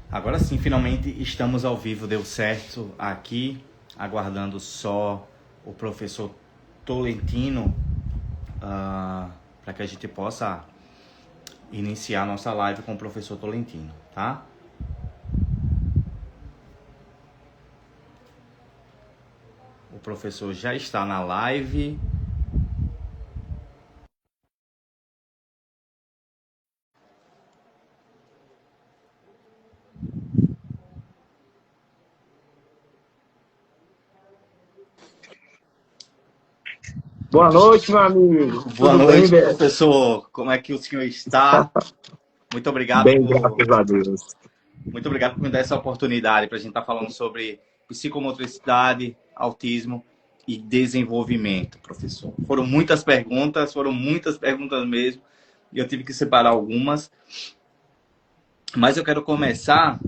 Agora sim, finalmente estamos ao vivo, deu certo aqui, aguardando só o professor Tolentino para que a gente possa iniciar nossa live com o professor Tolentino, tá? O professor já está na live. Boa noite, meu amigo. Boa Tudo bem, noite, Beto? professor. Como é que o senhor está? Muito obrigado Bem, por graças a Deus. Muito obrigado por me dar essa oportunidade para a gente estar falando sobre psicomotricidade, autismo e desenvolvimento, professor. Foram muitas perguntas mesmo, e eu tive que separar algumas. Mas eu quero começar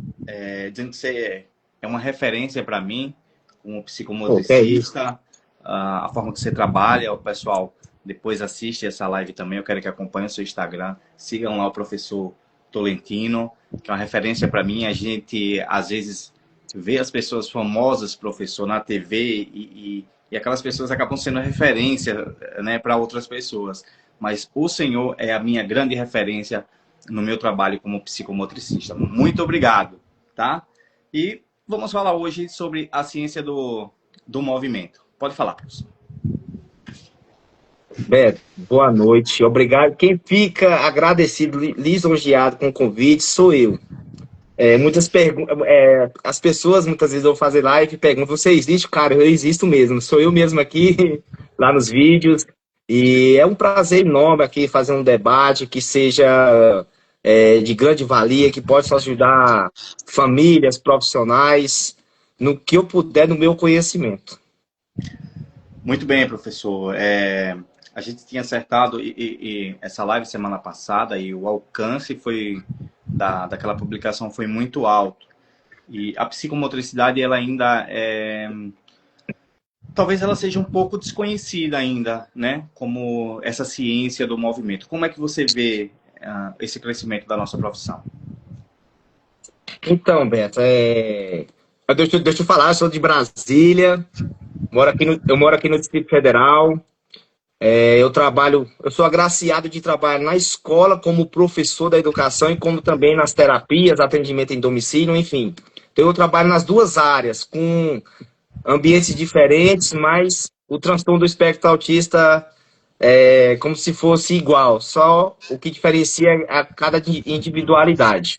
dizendo que você é uma referência para mim, como Pô, que é isso? psicomotricista, a forma que você trabalha, o pessoal depois assiste essa live também, eu quero que acompanhe o seu Instagram, sigam lá o professor Tolentino, que é uma referência para mim. A gente, às vezes, vê as pessoas famosas, professor, na TV e aquelas pessoas acabam sendo referência, né, para outras pessoas. Mas o senhor é a minha grande referência no meu trabalho como psicomotricista. Muito obrigado, tá? E vamos falar hoje sobre a ciência do movimento. Pode falar, professor. Beto, boa noite. Obrigado. Quem fica agradecido, lisonjeado com o convite, sou eu. As pessoas muitas vezes vão fazer live e perguntam: você existe? Cara, eu existo mesmo. Sou eu mesmo aqui, lá nos vídeos. E é um prazer enorme aqui fazer um debate que seja de grande valia, que possa ajudar famílias, profissionais, no que eu puder, no meu conhecimento. Muito bem, professor. A gente tinha acertado e essa live semana passada e o alcance foi daquela publicação foi muito alto. E a psicomotricidade, ela ainda talvez ela seja um pouco desconhecida ainda, né? Como essa ciência do movimento. Como é que você vê esse crescimento da nossa profissão? Então, Beto, deixa eu falar, eu sou de Brasília, eu moro aqui no Distrito Federal. Eu sou agraciado de trabalhar na escola como professor da educação e como também nas terapias, atendimento em domicílio, enfim. Então, eu trabalho nas duas áreas, com ambientes diferentes, mas o transtorno do espectro autista é como se fosse igual, só o que diferencia é a cada individualidade.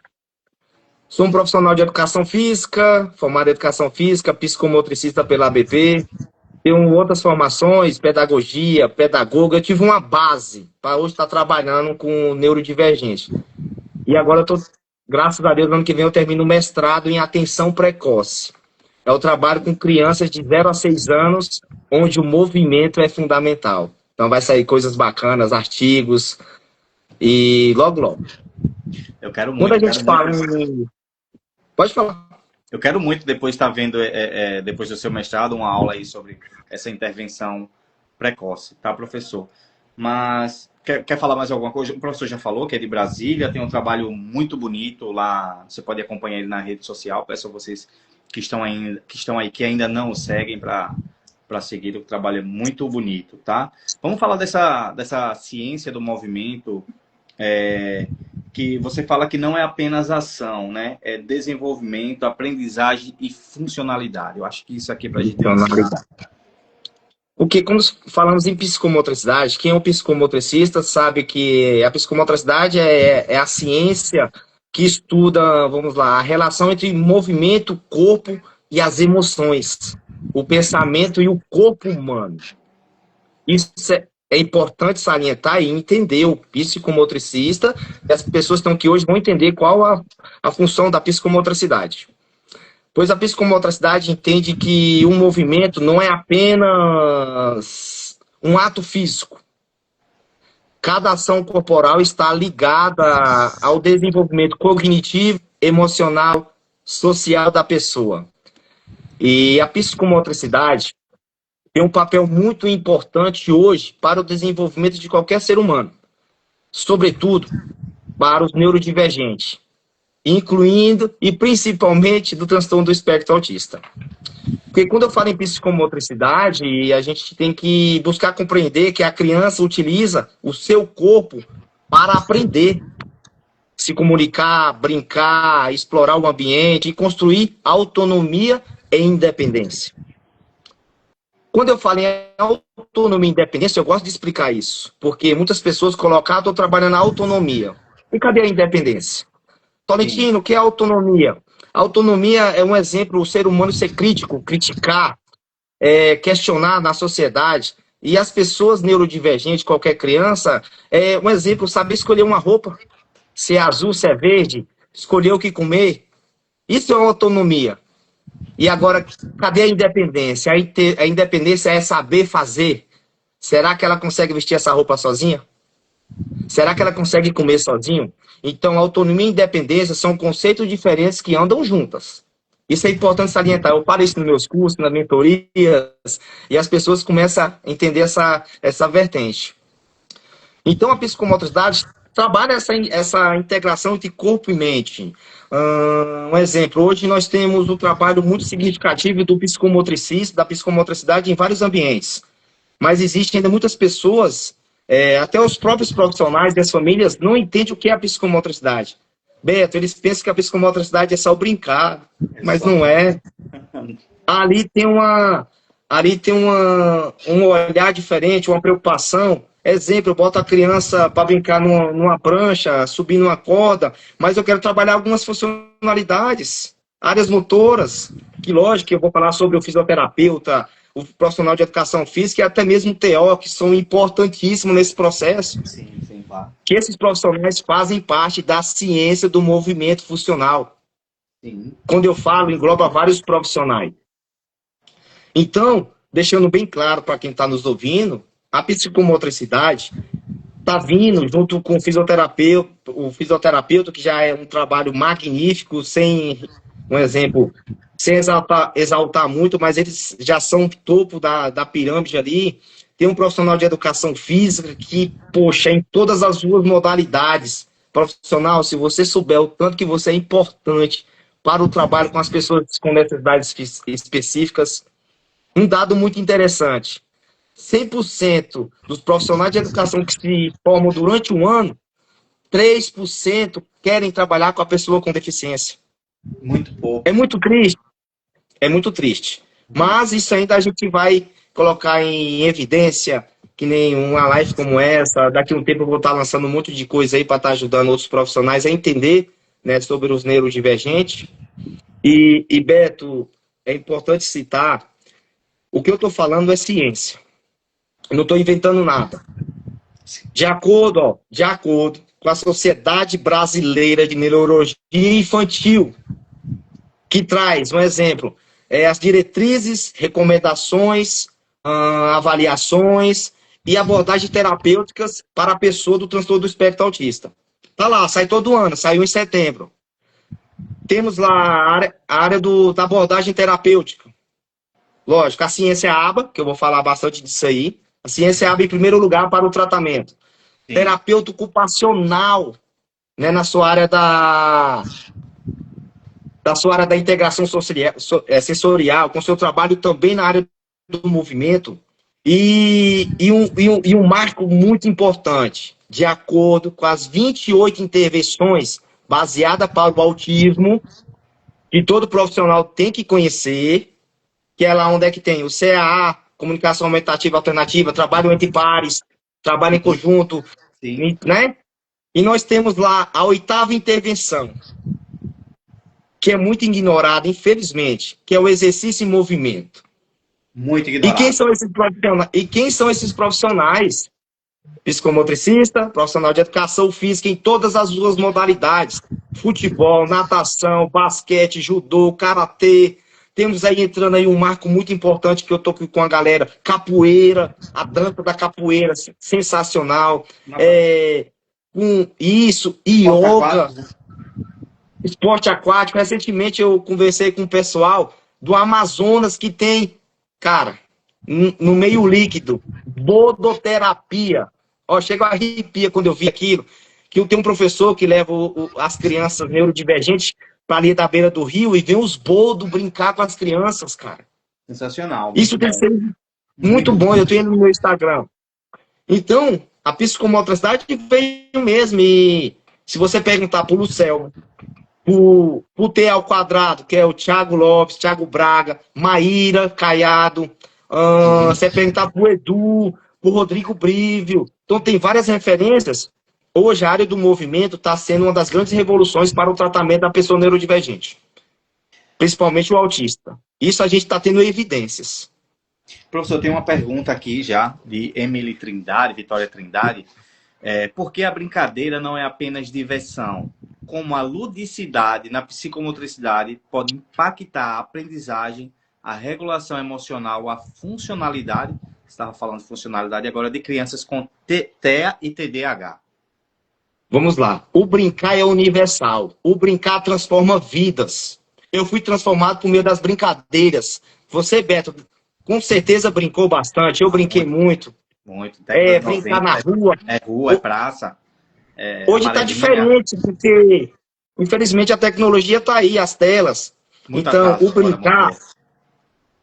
Sou um profissional de educação física, formado em educação física, psicomotricista pela ABP. Tenho outras formações, pedagogia, pedagoga. Eu tive uma base para hoje estar trabalhando com neurodivergente. E agora eu estou, graças a Deus, no ano que vem eu termino o mestrado em atenção precoce. Eu trabalho com crianças de 0 a 6 anos, onde o movimento é fundamental. Então vai sair coisas bacanas, artigos, e logo, logo. Eu quero Quando muito, a eu quero gente muito. fala em... Pode falar. Eu quero muito depois estar vendo, depois do seu mestrado, uma aula aí sobre essa intervenção precoce, tá, professor? Mas quer falar mais alguma coisa? O professor já falou que é de Brasília, tem um trabalho muito bonito lá. Você pode acompanhar ele na rede social. Peço a vocês que estão aí, que ainda não o seguem para seguir. O trabalho é muito bonito, tá? Vamos falar dessa ciência do movimento. Que você fala que não é apenas ação, né? É desenvolvimento, aprendizagem e funcionalidade. Eu acho que isso aqui para a gente iniciar. Porque quando falamos em psicomotricidade, quem é um psicomotricista sabe que a psicomotricidade é a ciência que estuda, vamos lá, a relação entre movimento, corpo e as emoções, o pensamento e o corpo humano. Isso é importante salientar e entender o psicomotricista, e as pessoas que estão aqui hoje vão entender qual a função da psicomotricidade. Pois a psicomotricidade entende que o movimento não é apenas um ato físico. Cada ação corporal está ligada ao desenvolvimento cognitivo, emocional, social da pessoa. E a psicomotricidade tem um papel muito importante hoje para o desenvolvimento de qualquer ser humano, sobretudo para os neurodivergentes. incluindo e principalmente do transtorno do espectro autista. Porque quando eu falo em psicomotricidade, a gente tem que buscar compreender que a criança utiliza o seu corpo para aprender, se comunicar, brincar, explorar o ambiente e construir autonomia e independência. Quando eu falo em autonomia e independência, eu gosto de explicar isso, porque muitas pessoas colocam, estou trabalhando na autonomia. E cadê a independência? Tolentino, o que é autonomia? A autonomia é um exemplo, o ser humano ser crítico, criticar, questionar na sociedade. E as pessoas neurodivergentes, qualquer criança, é um exemplo, saber escolher uma roupa, se é azul, se é verde, escolher o que comer. Isso é uma autonomia. E agora, cadê a independência? A independência é saber fazer. Será que ela consegue vestir essa roupa sozinha? Será que ela consegue comer sozinho? Então, autonomia e independência são conceitos diferentes que andam juntas. Isso é importante salientar. Eu falo isso nos meus cursos, nas mentorias, e as pessoas começam a entender essa vertente. Então, a psicomotricidade trabalha essa integração entre corpo e mente. Um exemplo, hoje nós temos um trabalho muito significativo do psicomotricista, da psicomotricidade em vários ambientes. Mas existem ainda muitas pessoas, até os próprios profissionais das famílias, não entendem o que é a psicomotricidade. Beto, eles pensam que a psicomotricidade é só brincar, mas não é. Ali tem um olhar diferente, uma preocupação. Exemplo, eu boto a criança para brincar numa prancha, subir numa corda, mas eu quero trabalhar algumas funcionalidades, áreas motoras, que lógico que eu vou falar sobre o fisioterapeuta, o profissional de educação física e até mesmo o TO, que são importantíssimos nesse processo. Sim, claro. Que esses profissionais fazem parte da ciência do movimento funcional. Sim. Quando eu falo, engloba vários profissionais. Então, deixando bem claro para quem está nos ouvindo, a psicomotricidade está vindo junto com o fisioterapeuta, que já é um trabalho magnífico, sem exaltar muito, mas eles já são o topo da pirâmide ali. Tem um profissional de educação física que, poxa, em todas as suas modalidades, profissional, se você souber o tanto que você é importante para o trabalho com as pessoas com necessidades específicas, um dado muito interessante. 100% dos profissionais de educação que se formam durante um ano, 3% querem trabalhar com a pessoa com deficiência. Muito pouco. É muito triste. É muito triste. Mas isso ainda a gente vai colocar em evidência, que nem uma live como essa. Daqui a um tempo eu vou estar lançando um monte de coisa aí para estar ajudando outros profissionais a entender, né, sobre os neurodivergentes. E Beto, é importante citar, o que eu estou falando é ciência. Eu não estou inventando nada. De acordo com a Sociedade Brasileira de Neurologia Infantil, que traz, um exemplo, as diretrizes, recomendações, avaliações e abordagens terapêuticas para a pessoa do transtorno do espectro autista. Tá lá, sai todo ano, saiu em setembro. Temos lá a área da abordagem terapêutica. Lógico, a ciência aba, que eu vou falar bastante disso aí. A ciência aba em primeiro lugar para o tratamento. Sim. Terapeuta ocupacional, né, na sua área da sua área da integração sensorial, com seu trabalho também na área do movimento. E um marco muito importante, de acordo com as 28 intervenções baseadas para o autismo, que todo profissional tem que conhecer, que é lá onde é que tem o CAA, comunicação aumentativa alternativa, trabalho entre pares, trabalho em conjunto, sim, né? E nós temos lá a 8ª intervenção, que é muito ignorada, infelizmente, que é o exercício em movimento. Muito ignorado. E quem são esses profissionais? Psicomotricista, profissional de educação física em todas as suas modalidades. Futebol, natação, basquete, judô, karatê. Temos aí entrando aí um marco muito importante que eu tô com a galera. Capoeira, a dança da capoeira, sensacional. Isso, yoga. Esporte aquático. Recentemente eu conversei com o pessoal do Amazonas que tem, cara, no meio líquido, bodoterapia. Ó, chega a arrepia quando eu vi aquilo. que eu tenho um professor que leva as crianças neurodivergentes para ali da beira do rio e vê os boldos brincar com as crianças, cara. Sensacional, muito Isso tem bom. sido muito Muito bom, bom. eu tenho no meu Instagram. Então, a psicomotricidade veio mesmo, e se você perguntar para o Lucel, o T ao quadrado, que é o Thiago Lopes, Thiago Braga, Maíra Caiado, Uhum. você perguntar para o Edu, para o Rodrigo Brívio. Então, tem várias referências. Hoje, a área do movimento está sendo uma das grandes revoluções para o tratamento da pessoa neurodivergente, principalmente o autista. Isso a gente está tendo evidências. Professor, tem uma pergunta aqui já de Emily Trindade, Vitória Trindade. Por que a brincadeira não é apenas diversão? Como a ludicidade na psicomotricidade pode impactar a aprendizagem, a regulação emocional, a funcionalidade, você estava falando de funcionalidade agora, de crianças com TEA e TDAH. Vamos lá. O brincar é universal. O brincar transforma vidas. Eu fui transformado por meio das brincadeiras. Você, Beto, com certeza brincou bastante. Eu brinquei Muito, muito. muito. Década de Brincar 90, na rua. é rua, é praça, é Hoje está amarelinha, diferente, porque infelizmente a tecnologia está aí, as telas. muito Então, atraso o agora, brincar, motor.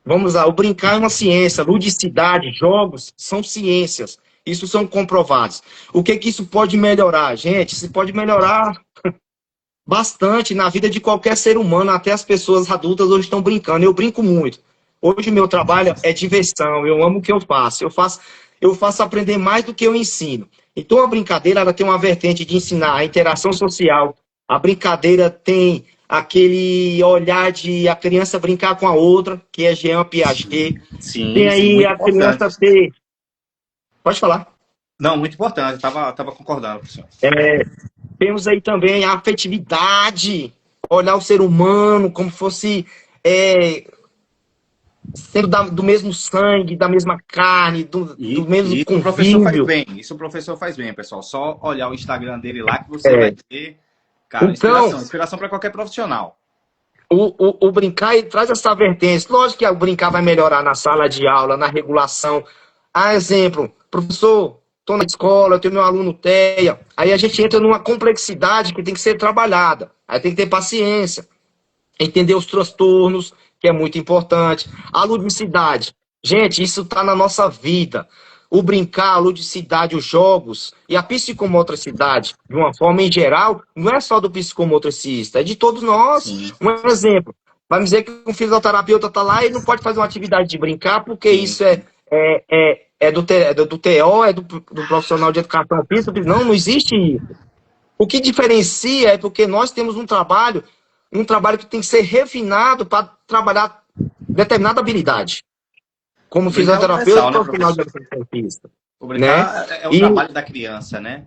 vamos lá, o brincar é uma ciência, ludicidade, jogos são ciências. Isso são comprovados. O que que isso pode melhorar? Gente, isso pode melhorar bastante na vida de qualquer ser humano, até as pessoas adultas hoje estão brincando. Eu brinco muito. Hoje o meu trabalho é diversão, eu amo o que eu faço. Eu faço aprender mais do que eu ensino. Então a brincadeira ela tem uma vertente de ensinar a interação social. A brincadeira tem aquele olhar de a criança brincar com a outra, que é Jean Piaget. Tem Sim, sim, aí muito a criança importante. ter. Pode falar. Não, muito importante, estava concordando com o senhor. Temos aí também a afetividade, olhar o ser humano como fosse é, sendo do mesmo sangue, da mesma carne, do E mesmo isso o professor faz convívio. bem, isso o professor faz bem, pessoal. Só olhar o Instagram dele lá que você vai É. ter, cara, Então, inspiração, inspiração para qualquer profissional. o brincar ele traz essa vertente. Lógico que o brincar vai melhorar na sala de aula, na regulação. Exemplo, professor, estou na escola, eu tenho meu aluno TEA. Aí a gente entra numa complexidade que tem que ser trabalhada. Aí tem que ter paciência. Entender os transtornos, que é muito importante. A ludicidade. Gente, isso está na nossa vida. O brincar, a ludicidade, os jogos e a psicomotricidade, de uma forma em geral, não é só do psicomotricista, é de todos nós. Sim, Um exemplo, vai me dizer que um fisioterapeuta está lá e não pode fazer uma atividade de brincar, porque sim, isso é do TO, do profissional de educação física. Não, não existe isso. O que diferencia é porque nós temos um trabalho que tem que ser refinado para trabalhar determinada habilidade, como o brincar é fisioterapeuta universal, e né, profissional de professor? educação física, O né? brincar é o E, trabalho da criança, né?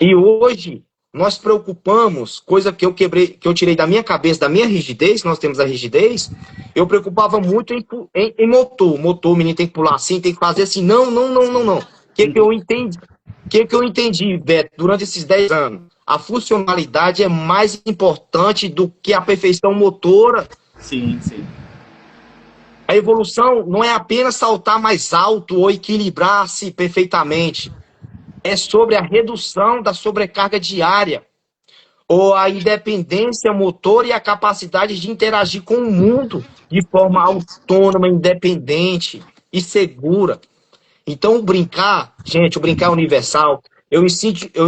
e hoje nós preocupamos, coisa que eu tirei da minha cabeça, da minha rigidez, nós temos a rigidez, eu preocupava muito em motor. Motor, o menino tem que pular assim, tem que fazer assim. Não, não, não, não, não. O que eu entendi? O que eu entendi, Beto, durante esses 10 anos? A funcionalidade é mais importante do que a perfeição motora. Sim, sim. A evolução não é apenas saltar mais alto ou equilibrar-se perfeitamente. É sobre a redução da sobrecarga diária, ou a independência motora e a capacidade de interagir com o mundo de forma autônoma, independente e segura. Então, o brincar é universal. Eu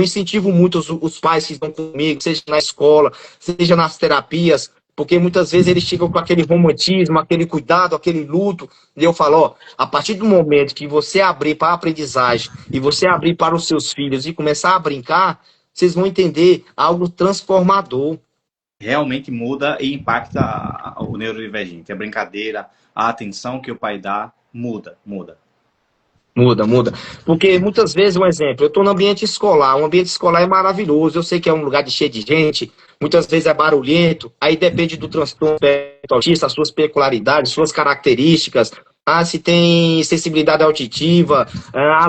incentivo muito os pais que estão comigo, seja na escola, seja nas terapias, porque muitas vezes eles chegam com aquele romantismo, aquele cuidado, aquele luto, e eu falo, ó, a partir do momento que você abrir para a aprendizagem e você abrir para os seus filhos e começar a brincar, vocês vão entender algo transformador. Realmente muda e impacta o neurodivergente. A brincadeira, a atenção que o pai dá, muda, muda. Muda, muda. Porque muitas vezes, um exemplo, eu estou no ambiente escolar, o ambiente escolar é maravilhoso, eu sei que é um lugar cheio de gente, muitas vezes é barulhento, aí depende do transtorno autista, as suas peculiaridades, suas características, se tem sensibilidade auditiva,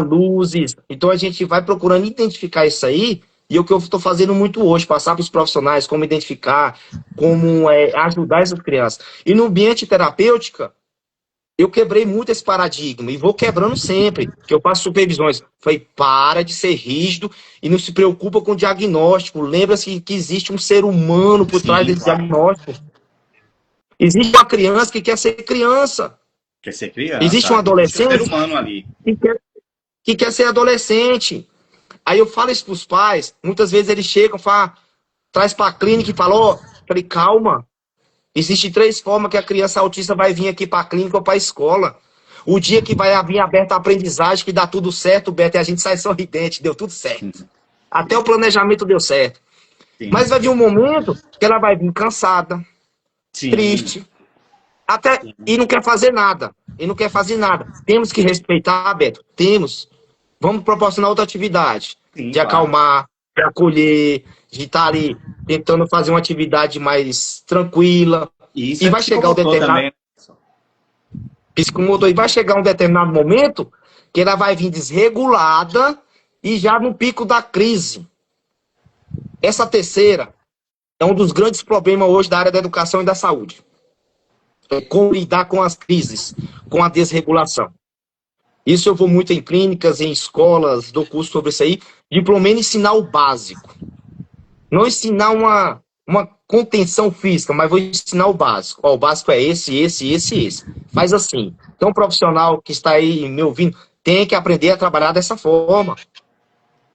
luzes. Então a gente vai procurando identificar isso aí, e é o que eu estou fazendo muito hoje, passar para os profissionais como identificar, como ajudar essas crianças. E no ambiente terapêutico, Eu quebrei muito esse paradigma e vou quebrando sempre, que eu faço supervisões. Falei, para de ser rígido e não se preocupa com o diagnóstico. Lembra-se que existe um ser humano por trás Sim, desse claro. diagnóstico. Existe uma criança que quer ser criança. Quer ser Existe criança, um existe um ser adolescente humano ali. que quer ser adolescente. Aí eu falo isso para os pais, muitas vezes eles chegam, falam, traz para a clínica e falam, ó, falei, calma, existem 3 formas que a criança autista vai vir aqui para a clínica ou para a escola. O dia que vai vir aberta a aprendizagem, que dá tudo certo, Beto, e a gente sai sorridente, deu tudo certo. Até o planejamento deu certo. Sim, Mas vai vir um momento que ela vai vir cansada, sim, triste, até e não quer fazer nada. E não quer fazer nada. Temos que respeitar, Beto. Temos. Vamos proporcionar outra atividade. sim, De claro. acalmar, de acolher, de estar ali tentando fazer uma atividade mais tranquila. E isso E é vai chegar um psicomotor determinado também. psicomotor, e vai chegar um determinado momento que ela vai vir desregulada e já no pico da crise. Essa terceira é um dos grandes problemas hoje da área da educação e da saúde. É como lidar com as crises, com a desregulação. Isso eu vou muito em clínicas, em escolas, dou curso sobre isso aí, de pelo menos ensinar o básico. Não ensinar uma contenção física, mas vou ensinar o básico. Ó, o básico é esse. Faz assim. Então, o profissional que está aí me ouvindo tem que aprender a trabalhar dessa forma.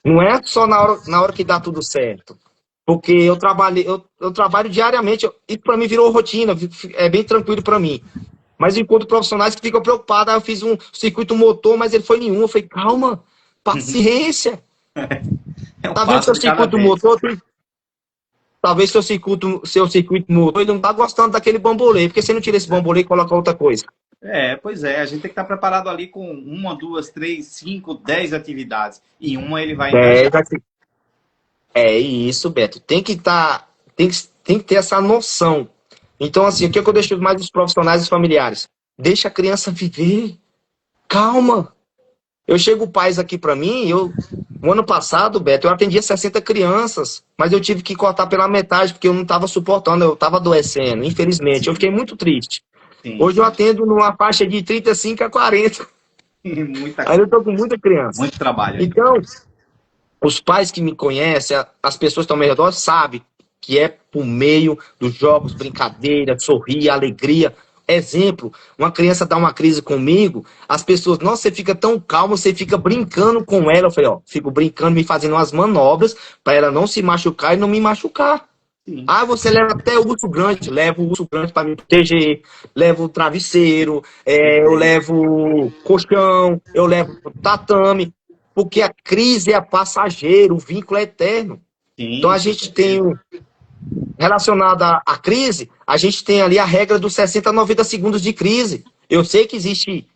Não é só na hora que dá tudo certo. Porque eu trabalho diariamente, e para mim virou rotina, é bem tranquilo para mim. Mas eu encontro profissionais que ficam preocupados. Eu fiz um circuito motor, mas ele foi nenhum. Eu falei, calma, paciência. É um Tá vendo passo seu de cada circuito vez. motor? Talvez seu circuito motor, ele não tá gostando daquele bambolê. Por que você não tira esse bambolê e coloca outra coisa? Pois é, a gente tem que estar preparado ali com 1, 2, 3, 5, 10 atividades. E uma ele vai É, engajar. é isso, Beto. Tem que ter essa noção. Então, assim, o que eu deixo mais dos profissionais e familiares? Deixa a criança viver. Calma. Eu chego pais aqui para mim, no ano passado, Beto, eu atendia 60 crianças, mas eu tive que cortar pela metade porque eu não estava suportando, eu estava adoecendo, infelizmente. Eu Sim, fiquei muito triste. sim, Hoje eu sim. atendo numa faixa de 35 a 40. Muita Ainda coisa. estou com muita criança. Muito trabalho ainda. Então, os pais que me conhecem, as pessoas que estão ao meu redor, sabem que é por meio dos jogos, brincadeira, sorrir, alegria. Exemplo, uma criança dá uma crise comigo, as pessoas, nossa, você fica tão calmo, você fica brincando com ela. Eu falei, ó, fico brincando, me fazendo umas manobras para ela não se machucar e não me machucar. Sim. Ah, você leva até o urso grande, levo o urso grande para me proteger, levo o travesseiro, eu Perfeito. levo o colchão, eu levo o tatame, porque a crise é passageira, o vínculo é eterno. Então Sim, a com gente tem, certeza. relacionado à crise, a gente tem ali a regra dos 60 a 90 segundos de crise. Eu sei que existe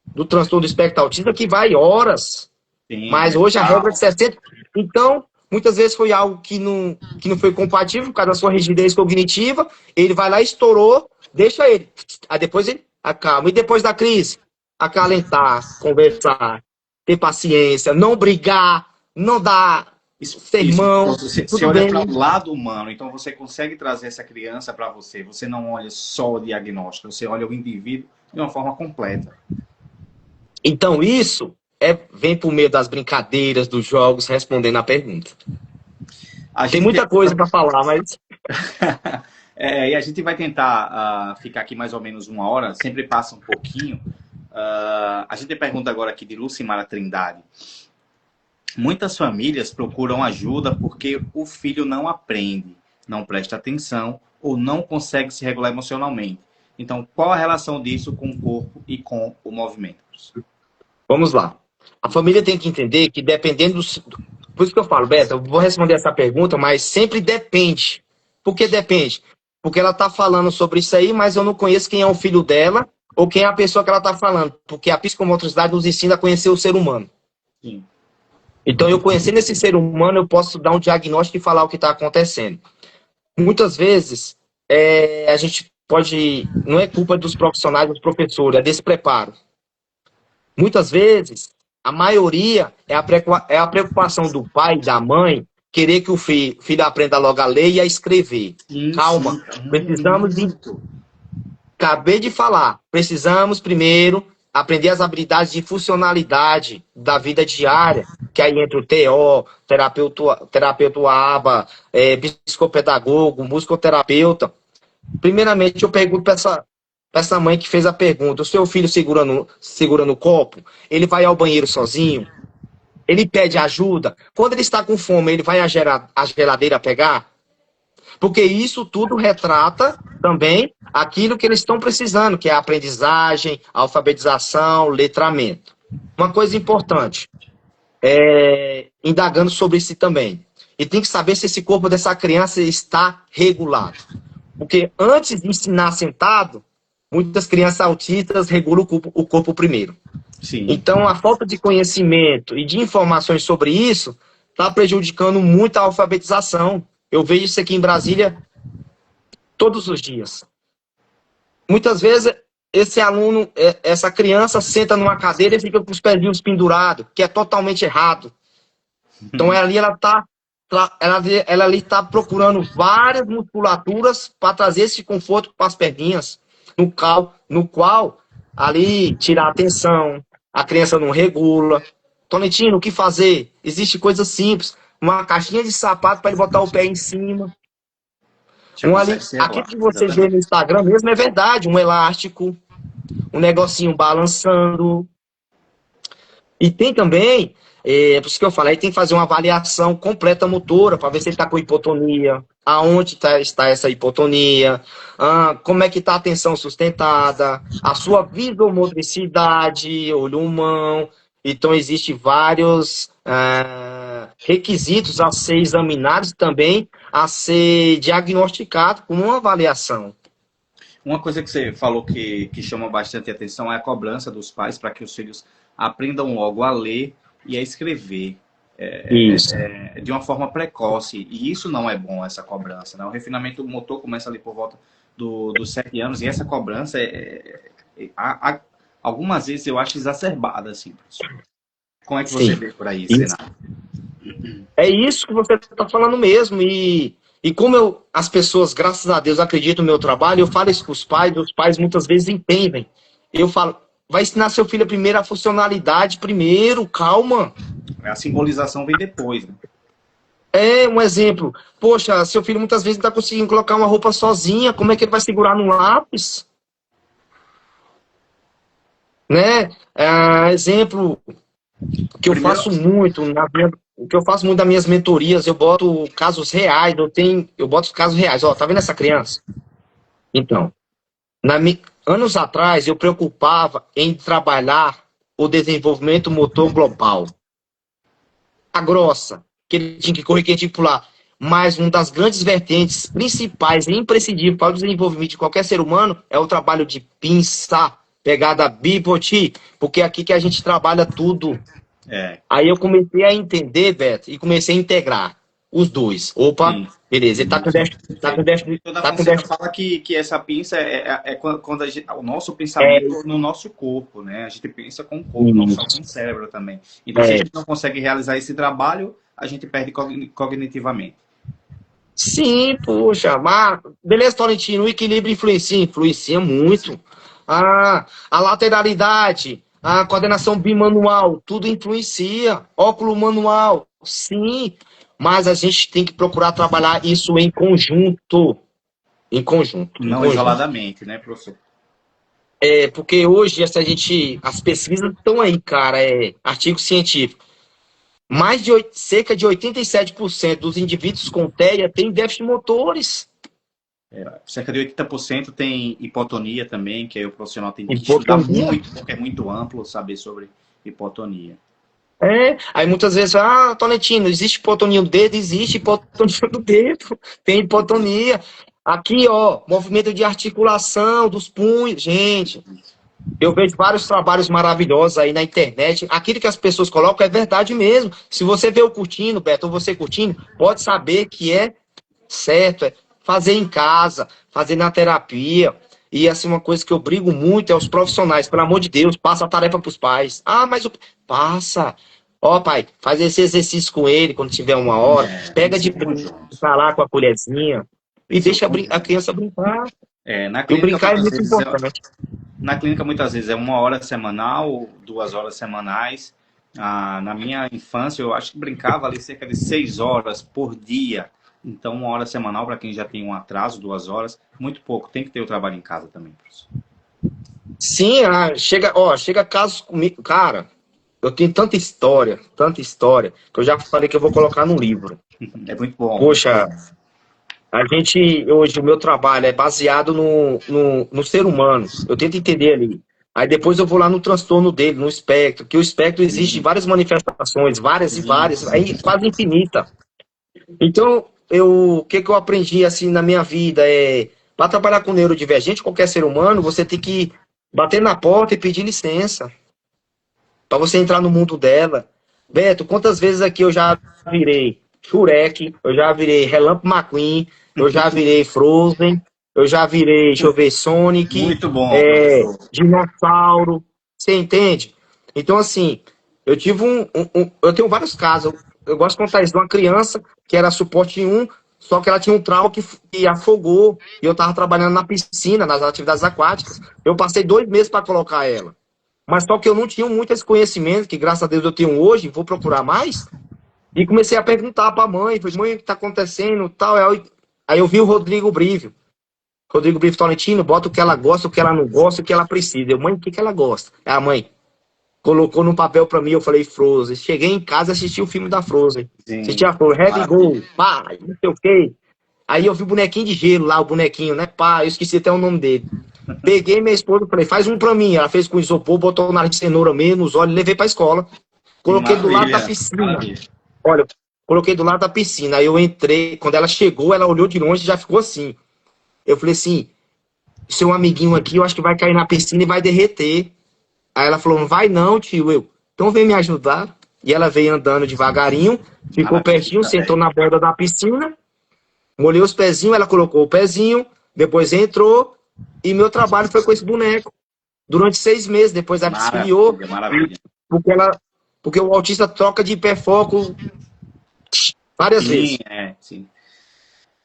do transtorno do espectro autista que vai horas, Sim, mas é hoje a regra de bizarro. 60. Então, muitas vezes foi algo que não foi compatível por causa da sua rigidez cognitiva. Ele vai lá, estourou, deixa ele. Aí depois ele acalma. E depois da crise, acalentar, conversar, ter paciência, não brigar, não dar Isso. sermão. Você Tudo olha bem. para o lado humano, então você consegue trazer essa criança para você. Você não olha só o diagnóstico, você olha o indivíduo de uma forma completa. Então, isso vem por meio das brincadeiras, dos jogos, respondendo a pergunta. A Tem gente muita coisa para falar, mas. e a gente vai tentar ficar aqui mais ou menos 1 hora, sempre passa um pouquinho. A gente pergunta agora aqui de Lucimara Trindade. Muitas famílias procuram ajuda porque o filho não aprende, não presta atenção ou não consegue se regular emocionalmente. Então, qual a relação disso com o corpo e com o movimento? Vamos lá. A família tem que entender que dependendo do. Por isso que eu falo, Beto, eu vou responder essa pergunta, mas sempre depende. Por que depende? Porque ela está falando sobre isso aí, mas eu não conheço quem é o filho dela ou quem é a pessoa que ela está falando. Porque a psicomotricidade nos ensina a conhecer o ser humano. Sim. Então, eu conhecendo esse ser humano, eu posso dar um diagnóstico e falar o que está acontecendo. Muitas vezes, a gente pode. Não é culpa dos profissionais, dos professores, é despreparo. Muitas vezes, a maioria é a preocupação do pai e da mãe querer que o filho aprenda logo a ler e a escrever. Sim, Calma, sim, precisamos de muito. acabei de falar. Precisamos primeiro aprender as habilidades de funcionalidade da vida diária, que aí entra o TO, terapeuta ABA, psicopedagogo, musicoterapeuta. Primeiramente, eu pergunto para essa mãe que fez a pergunta: o seu filho segura no copo? Ele vai ao banheiro sozinho? Ele pede ajuda? Quando ele está com fome, ele vai à geladeira pegar? Porque isso tudo retrata também aquilo que eles estão precisando, que é a aprendizagem, a alfabetização, letramento. Uma coisa importante, indagando sobre isso também. E tem que saber se esse corpo dessa criança está regulado. Porque antes de ensinar sentado, muitas crianças autistas regulam o corpo primeiro. Sim. Então, a falta de conhecimento e de informações sobre isso está prejudicando muito a alfabetização. Eu vejo isso aqui em Brasília todos os dias. Muitas vezes, esse aluno, essa criança senta numa cadeira e fica com os pezinhos pendurados, que é totalmente errado. Então, ela ali está procurando várias musculaturas para trazer esse conforto para as perninhas, no qual ali tirar a atenção, a criança não regula. Tonetino, o que fazer? Existe coisa simples. Uma caixinha de sapato para ele botar o pé em cima. Aquilo que você vê no Instagram mesmo é verdade. Um elástico, um negocinho balançando. E tem também, por isso que eu falei, tem que fazer uma avaliação completa motora para ver se ele está com hipotonia, aonde está essa hipotonia, como é que está a atenção sustentada, a sua visomotricidade, olho-mão. Então, existem vários requisitos a ser examinados e também a ser diagnosticado com uma avaliação. Uma coisa que você falou que chama bastante atenção é a cobrança dos pais para que os filhos aprendam logo a ler e a escrever de uma forma precoce. E isso não é bom, essa cobrança, né? O refinamento motor começa ali por volta dos 7 anos e essa cobrança algumas vezes eu acho exacerbada, assim, professor. Como é que você vê por aí, Renato? É isso que você está falando mesmo. E como as pessoas, graças a Deus, acreditam no meu trabalho, eu falo isso com os pais muitas vezes entendem. Eu falo, vai ensinar seu filho primeiro a funcionalidade primeiro, calma. A simbolização vem depois, né? Um exemplo. Poxa, seu filho muitas vezes não está conseguindo colocar uma roupa sozinha, como é que ele vai segurar no lápis? Né? Exemplo que eu faço muito o que eu faço muito nas minhas mentorias, eu boto casos reais, eu boto casos reais. Ó, tá vendo essa criança? Então, anos atrás eu preocupava em trabalhar o desenvolvimento motor global. A grossa, que ele tinha que correr, que ele tinha que pular. Mas uma das grandes vertentes principais e imprescindíveis para o desenvolvimento de qualquer ser humano é o trabalho de pinça, pegada bipoti, porque é aqui que a gente trabalha tudo. Aí eu comecei a entender, Beto, e comecei a integrar os dois. Opa, sim. Beleza, ele tá com déficit. Você fala que essa pinça é quando o nosso pensamento no nosso corpo, né? A gente pensa com o corpo, não só com o cérebro também. Então, se a gente não consegue realizar esse trabalho, a gente perde cognitivamente. Sim, puxa, mas beleza, Tolentino, o equilíbrio influencia muito. A lateralidade, a coordenação bimanual, tudo influencia. Óculo manual, sim. Mas a gente tem que procurar trabalhar isso em conjunto. Não isoladamente, né, professor? Porque hoje as pesquisas estão aí, cara, artigo científico. Cerca de 87% dos indivíduos com TEA têm déficit motores. Cerca de 80% tem hipotonia também, que aí o profissional tem que estudar muito, porque é muito amplo saber sobre hipotonia. Aí muitas vezes, Tolentino, existe hipotonia no dedo? Existe hipotonia no dedo, tem hipotonia. Aqui, ó, movimento de articulação dos punhos. Gente, eu vejo vários trabalhos maravilhosos aí na internet. Aquilo que as pessoas colocam é verdade mesmo. Se você vê eu curtindo, Beto, ou você curtindo, pode saber que é certo, fazer em casa, fazer na terapia. E assim, uma coisa que eu brigo muito é os profissionais, pelo amor de Deus, passa a tarefa para os pais. Passa. Ó, pai, faz esse exercício com ele quando tiver uma hora. Pega de brincar lá com a colherzinha e deixa a criança brincar. Na E o clínica, brincar é muitas muito vezes, importante. na clínica, muitas vezes é 1 hora semanal, 2 horas semanais. Na minha infância, eu acho que brincava ali cerca de 6 horas por dia. Então, 1 hora semanal para quem já tem um atraso, 2 horas, muito pouco. Tem que ter o trabalho em casa também, professor. Sim, chega casos comigo. Cara, eu tenho tanta história, que eu já falei que eu vou colocar no livro. É muito bom, muito Poxa, bom. hoje, o meu trabalho é baseado no ser humano. Eu tento entender ali. Aí depois eu vou lá no transtorno dele, no espectro, que o espectro existe de Sim, várias manifestações, várias e sim, várias, sim. aí quase infinita. Então, o que eu aprendi assim na minha vida é, para trabalhar com neurodivergente, qualquer ser humano, você tem que bater na porta e pedir licença para você entrar no mundo dela. Beto, quantas vezes aqui eu já virei Shurek, eu já virei Relâmpago McQueen, eu já virei Frozen, eu já virei, deixa eu ver, Sonic, Muito bom, professor. Dinossauro, você entende? Então, assim, eu tenho vários casos, eu gosto de contar isso, de uma criança que era suporte 1, só que ela tinha um trauma que afogou, e eu estava trabalhando na piscina, nas atividades aquáticas, eu passei 2 meses para colocar ela. Mas só que eu não tinha muito esse conhecimento, que graças a Deus eu tenho hoje, vou procurar mais. E comecei a perguntar para a mãe, falei, mãe, o que está acontecendo, tal. Aí eu vi o Rodrigo Brívio. Rodrigo Brívio Tolentino, bota o que ela gosta, o que ela não gosta, o que ela precisa. Eu, mãe, o que, que ela gosta? A mãe colocou no papel para mim, eu falei, Frozen. Cheguei em casa e assisti o filme da Frozen. Assisti Sim, a Frozen, Heavy Go, maravilha. pai, não sei o quê. Aí eu vi o bonequinho de gelo lá, o bonequinho, né? Pá, eu esqueci até o nome dele. Peguei minha esposa e falei, faz um pra mim. Ela fez com isopor, botou o nariz de cenoura mesmo, os olhos, e levei pra escola. Que Coloquei do lado da maravilha, piscina. maravilha. Olha, coloquei do lado da piscina. Aí eu entrei, quando ela chegou, ela olhou de longe e já ficou assim. Eu falei assim, seu amiguinho aqui, eu acho que vai cair na piscina e vai derreter. Aí ela falou, não vai não, tio. Então vem me ajudar. E ela veio andando devagarinho, ficou Maravilha, pertinho, sentou estratégia. na borda da piscina, molhei os pezinhos, ela colocou o pezinho, depois entrou, e meu trabalho foi com esse boneco durante 6 meses. Depois ela desfiliou, Maravilha, maravilha. porque porque o autista troca de hiperfoco várias Sim, vezes. sim.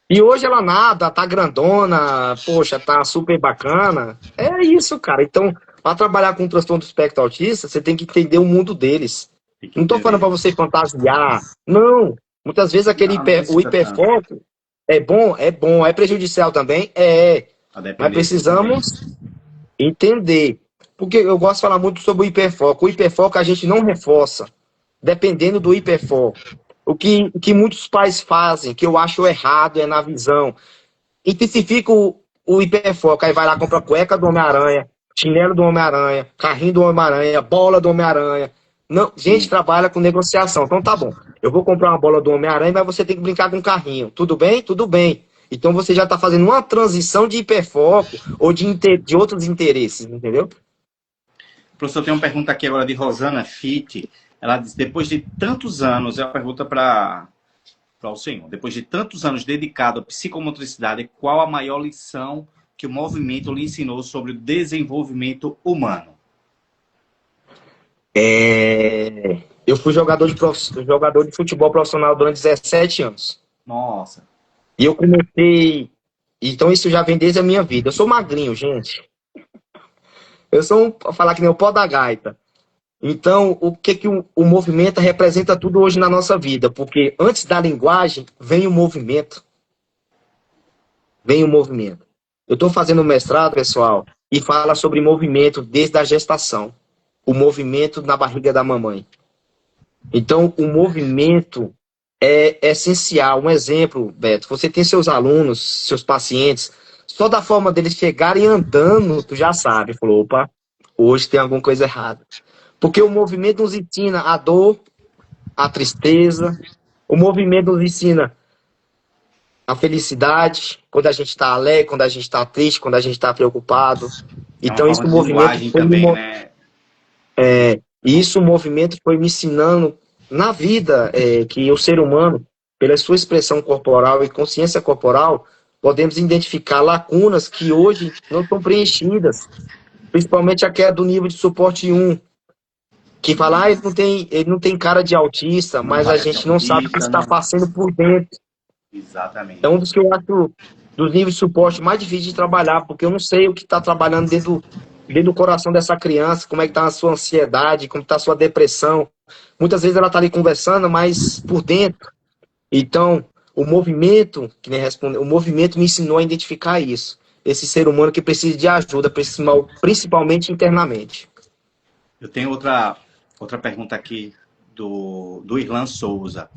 E hoje ela nada, tá grandona, poxa, tá super bacana. É isso, cara. Então, para trabalhar com o transtorno do espectro autista, você tem que entender o mundo deles. Tem que Não tô falando entender. para você fantasiar. Não. Muitas vezes Não, não o precisa tanto. hiperfoco é bom, é prejudicial também, é. A Mas dependência também. precisamos entender. Porque eu gosto de falar muito sobre o hiperfoco. O hiperfoco a gente não reforça, dependendo do hiperfoco. O que muitos pais fazem, que eu acho errado, é na visão. Intensifica o hiperfoco. Aí vai lá, compra cueca do Homem-Aranha, chinelo do Homem-Aranha, carrinho do Homem-Aranha, bola do Homem-Aranha. Não, gente Sim. trabalha com negociação. Então tá bom. Eu vou comprar uma bola do Homem-Aranha, mas você tem que brincar com um carrinho. Tudo bem? Tudo bem. Então você já está fazendo uma transição de hiperfoco ou de outros interesses, entendeu? Professor, tem uma pergunta aqui agora de Rosana Fitt. Ela diz, depois de tantos anos, é uma pergunta para o senhor, depois de tantos anos dedicado à psicomotricidade, qual a maior lição que o movimento lhe ensinou sobre o desenvolvimento humano? Eu fui jogador de futebol profissional durante 17 anos. Nossa, E eu comecei. Então isso já vem desde a minha vida. Eu sou magrinho, gente. Eu sou pra falar que nem o pó da gaita. Então, o que o movimento representa tudo hoje na nossa vida? Porque antes da linguagem, vem o movimento. Vem o movimento. Eu estou fazendo um mestrado, pessoal, e fala sobre movimento desde a gestação. O movimento na barriga da mamãe. Então, o movimento é essencial. Um exemplo, Beto, você tem seus alunos, seus pacientes, só da forma deles chegarem andando, tu já sabe. Falou, opa, hoje tem alguma coisa errada. Porque o movimento nos ensina a dor, a tristeza, o movimento nos ensina a felicidade, quando a gente está alegre, quando a gente está triste, quando a gente está preocupado. é uma Então, forma isso o de movimento linguagem foi também, né? isso o movimento foi me ensinando na vida, que o ser humano, pela sua expressão corporal e consciência corporal, podemos identificar lacunas que hoje não estão preenchidas, principalmente aquela do nível de suporte 1, que fala, ele não tem cara de autista, Não mas a parece gente não sabe o que autista, está né? passando por dentro. É um Exatamente. dos que eu acho dos níveis de suporte mais difíceis de trabalhar, porque eu não sei o que está trabalhando dentro do coração dessa criança, como é que está a sua ansiedade, como está a sua depressão. Muitas vezes ela está ali conversando, mas por dentro. Então, o movimento, que nem responde, o movimento me ensinou a identificar isso. Esse ser humano que precisa de ajuda, principalmente internamente. Eu tenho outra pergunta aqui do Irlan Souza.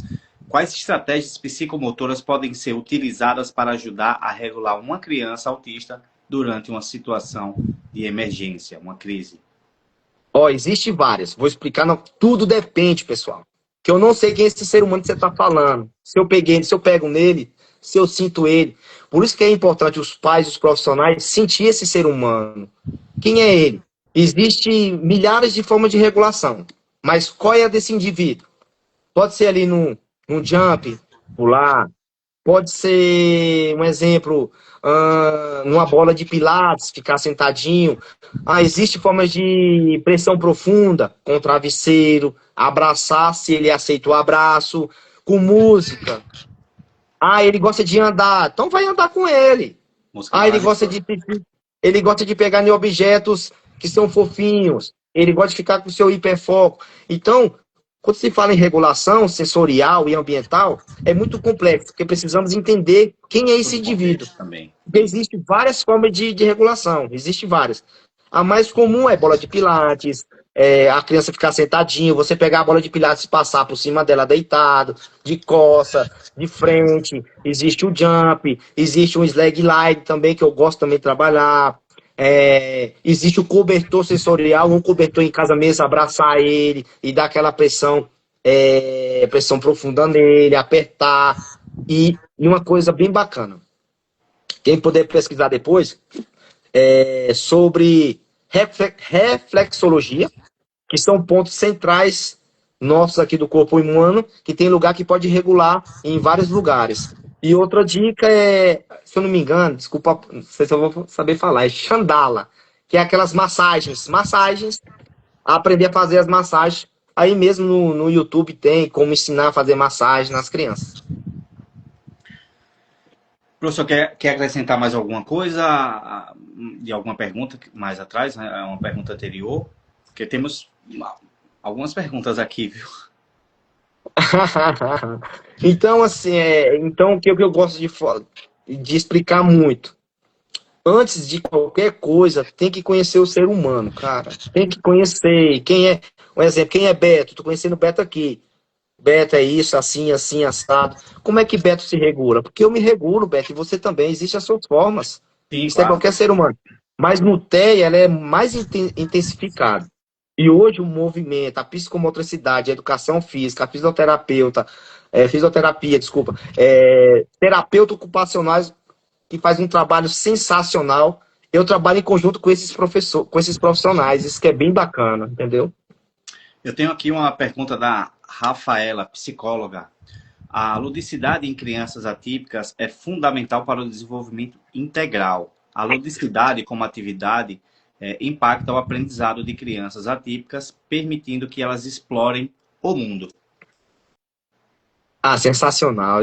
Quais estratégias psicomotoras podem ser utilizadas para ajudar a regular uma criança autista durante uma situação de emergência, uma crise? Ó, existe várias. Vou explicar. Não, tudo depende, pessoal. Que eu não sei quem é esse ser humano que você está falando. Se eu peguei ele, se eu pego nele, se eu sinto ele. Por isso que é importante os pais, os profissionais, sentir esse ser humano. Quem é ele? Existem milhares de formas de regulação. Mas qual é a desse indivíduo? Pode ser ali num jump, pular. Pode ser, um exemplo, numa bola de pilates, ficar sentadinho. Existe formas de pressão profunda, com travesseiro, abraçar, se ele aceita o abraço, com música. Ele gosta de andar, então vai andar com ele. Música Ele gosta de pegar em objetos que são fofinhos. Ele gosta de ficar com o seu hiperfoco. Então, quando se fala em regulação sensorial e ambiental, é muito complexo, porque precisamos entender quem é esse indivíduo. também. Porque existem várias formas de regulação, existem várias. A mais comum é bola de pilates, a criança ficar sentadinha, você pegar a bola de pilates e passar por cima dela deitado, de costa, de frente. Existe o jump, existe um slackline também, que eu gosto também de trabalhar. Existe o cobertor sensorial, um cobertor em casa mesmo, abraçar ele e dar aquela pressão, pressão profunda nele, apertar. E uma coisa bem bacana, quem puder pesquisar depois, sobre reflexologia, que são pontos centrais nossos aqui do corpo humano, que tem lugar que pode regular em vários lugares. E outra dica se eu não me engano, desculpa, não sei se eu vou saber falar, é Chandala, que é aquelas massagens, aprender a fazer as massagens. Aí mesmo no YouTube tem como ensinar a fazer massagem nas crianças. Professor, quer acrescentar mais alguma coisa de alguma pergunta mais atrás, né? Uma pergunta anterior? Porque temos algumas perguntas aqui, viu? Então, assim, o que eu gosto de explicar muito. Antes de qualquer coisa, tem que conhecer o ser humano, cara. Tem que conhecer quem é. Um exemplo, quem é Beto? Tô conhecendo o Beto aqui. Beto é isso, assim, assim, assado. Como é que Beto se regula? Porque eu me regulo, Beto, e você também. Existem as suas formas. Sim, Isso é claro. qualquer ser humano. Mas no TEA, ela é mais intensificada. E hoje o movimento, a psicomotricidade, a educação física, a fisioterapia, desculpa, terapeuta ocupacionais que faz um trabalho sensacional. Eu trabalho em conjunto com esses profissionais, isso que é bem bacana, entendeu? Eu tenho aqui uma pergunta da Rafaela, psicóloga. A ludicidade em crianças atípicas é fundamental para o desenvolvimento integral. A ludicidade como atividade impacta o aprendizado de crianças atípicas, permitindo que elas explorem o mundo. Sensacional.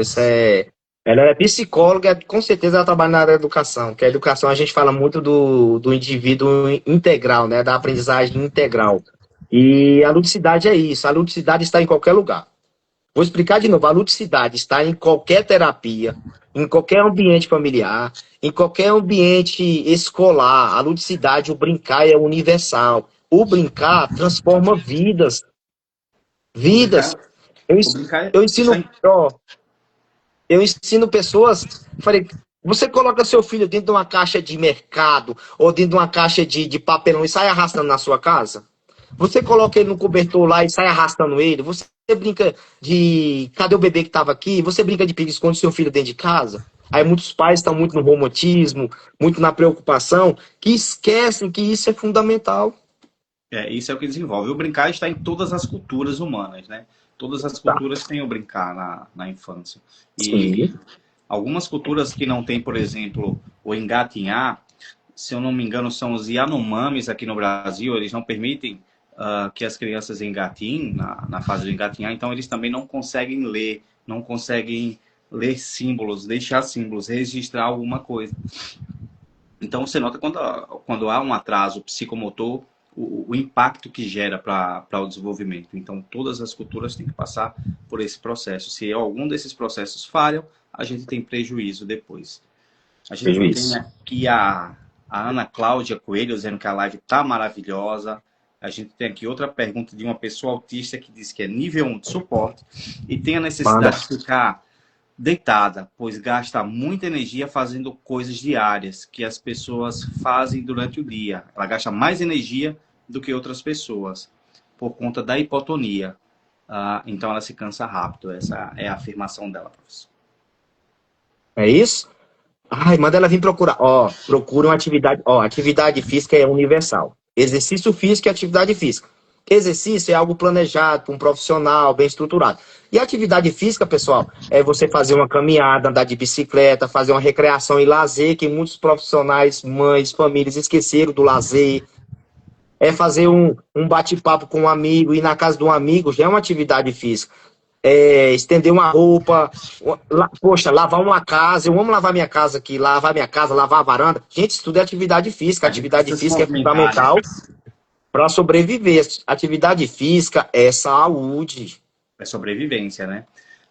Ela é psicóloga, com certeza ela trabalha na área da educação, que a educação a gente fala muito do indivíduo integral, né? Da aprendizagem integral. E a ludicidade é isso, a ludicidade está em qualquer lugar. Vou explicar de novo, a ludicidade está em qualquer terapia, em qualquer ambiente familiar, em qualquer ambiente escolar. A ludicidade, o brincar é universal. O brincar transforma vidas. Vidas. Eu ensino, eu ensino pessoas, falei, você coloca seu filho dentro de uma caixa de mercado ou dentro de uma caixa de papelão e sai arrastando na sua casa? Você coloca ele no cobertor lá e sai arrastando ele? Você brinca de cadê o bebê que estava aqui? Você brinca de pique-esconde seu filho dentro de casa? Aí muitos pais estão muito no romantismo, muito na preocupação, que esquecem que isso é fundamental. Isso é o que desenvolve. O brincar está em todas as culturas humanas, né? Todas as culturas têm o brincar na infância. E Sim. algumas culturas que não têm, por exemplo, o engatinhar, se eu não me engano, são os Yanomamis aqui no Brasil, eles não permitem que as crianças engatiem na fase de engatinhar, então eles também não conseguem ler, não conseguem ler símbolos, deixar símbolos, registrar alguma coisa. Então você nota quando há um atraso psicomotor, o impacto que gera para o desenvolvimento. Então todas as culturas têm que passar por esse processo. Se algum desses processos falham, a gente tem prejuízo depois. A gente tem aqui a Ana Cláudia Coelho dizendo que a live está maravilhosa. A gente tem aqui outra pergunta de uma pessoa autista que diz que é nível 1 de suporte e tem a necessidade de ficar deitada, pois gasta muita energia fazendo coisas diárias que as pessoas fazem durante o dia. Ela gasta mais energia do que outras pessoas, por conta da hipotonia. Então ela se cansa rápido. Essa é a afirmação dela, professor. É isso? Ai, manda ela vir procurar. Ó, procura uma atividade. Ó, atividade física é universal. Exercício físico e atividade física. Exercício é algo planejado para um profissional, bem estruturado. E atividade física, pessoal, é você fazer uma caminhada, andar de bicicleta, fazer uma recreação e lazer, que muitos profissionais, mães, famílias esqueceram do lazer. É fazer um bate-papo com um amigo, ir na casa de um amigo, já é uma atividade física. Estender uma roupa, poxa, lavar uma casa, eu amo lavar minha casa aqui, lavar minha casa, lavar a varanda. Gente, isso tudo é atividade física. Atividade física é fundamental para sobreviver. Atividade física é saúde. É sobrevivência, né?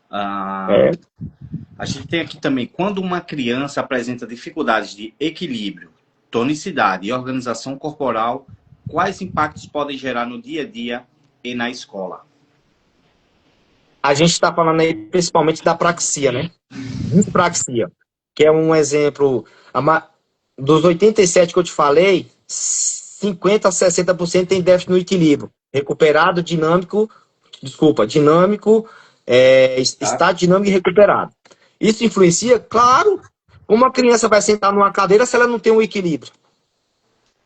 A gente tem aqui também, quando uma criança apresenta dificuldades de equilíbrio, tonicidade e organização corporal, quais impactos podem gerar no dia a dia e na escola? A gente está falando aí principalmente da praxia, né? Dispraxia, que é um exemplo. Dos 87 que eu te falei, 50% a 60% tem déficit no equilíbrio. Recuperado, dinâmico, estado dinâmico e recuperado. Isso influencia? Claro. Uma criança vai sentar numa cadeira se ela não tem um equilíbrio.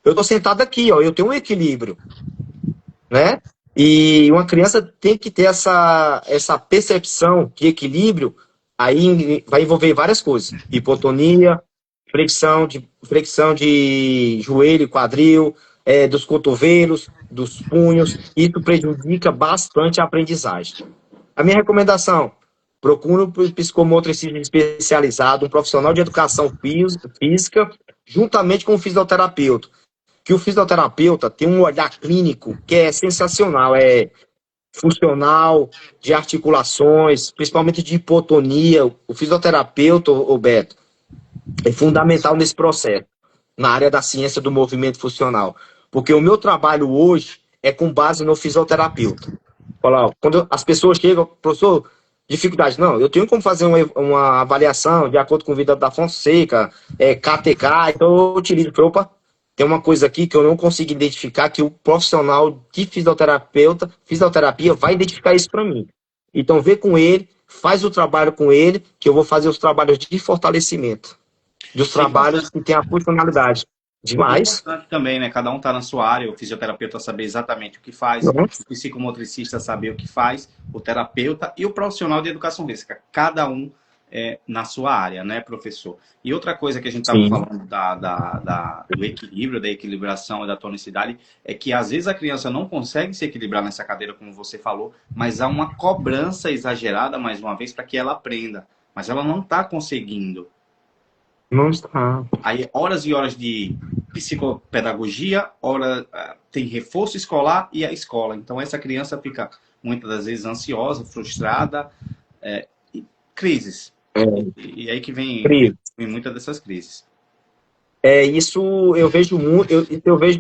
Eu estou sentado aqui, ó, eu tenho um equilíbrio, né? E uma criança tem que ter essa percepção de equilíbrio, aí vai envolver várias coisas. Hipotonia, flexão de joelho e quadril, dos cotovelos, dos punhos. Isso prejudica bastante a aprendizagem. A minha recomendação, procure um psicomotricista especializado, um profissional de educação física, juntamente com um fisioterapeuta. Que o fisioterapeuta tem um olhar clínico que é sensacional, é funcional, de articulações, principalmente de hipotonia. O fisioterapeuta, o Beto, é fundamental nesse processo, na área da ciência do movimento funcional. Porque o meu trabalho hoje é com base no fisioterapeuta. Quando as pessoas chegam, professor, dificuldade. Não, eu tenho como fazer uma avaliação de acordo com o Vida da Fonseca, KTK, então eu utilizo. Opa, tem uma coisa aqui que eu não consigo identificar, que o profissional de fisioterapia vai identificar isso para mim. Então vê com ele, faz o trabalho com ele, que eu vou fazer os trabalhos de fortalecimento. Dos trabalhos que tem a funcionalidade. Demais. Importante também, né? Cada um está na sua área, o fisioterapeuta saber exatamente o que faz, o psicomotricista saber o que faz, o terapeuta e o profissional de educação física. Cada um na sua área, né, professor? E outra coisa que a gente estava falando do equilíbrio, da equilibração e da tonicidade, é que às vezes a criança não consegue se equilibrar nessa cadeira, como você falou, mas há uma cobrança exagerada, mais uma vez, para que ela aprenda. Mas ela não está conseguindo. Não está. Aí, horas e horas de psicopedagogia, tem reforço escolar e a escola. Então, essa criança fica, muitas das vezes, ansiosa, frustrada, e crises. E aí que vem muitas dessas crises. Isso eu vejo muito,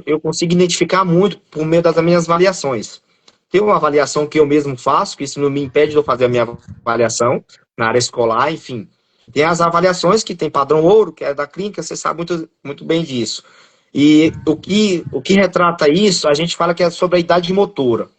eu consigo identificar muito por meio das minhas avaliações. Tem uma avaliação que eu mesmo faço, que isso não me impede de eu fazer a minha avaliação na área escolar, enfim. Tem as avaliações que tem padrão ouro, que é da clínica, você sabe muito, muito bem disso. E o que retrata isso, a gente fala que é sobre a idade motora.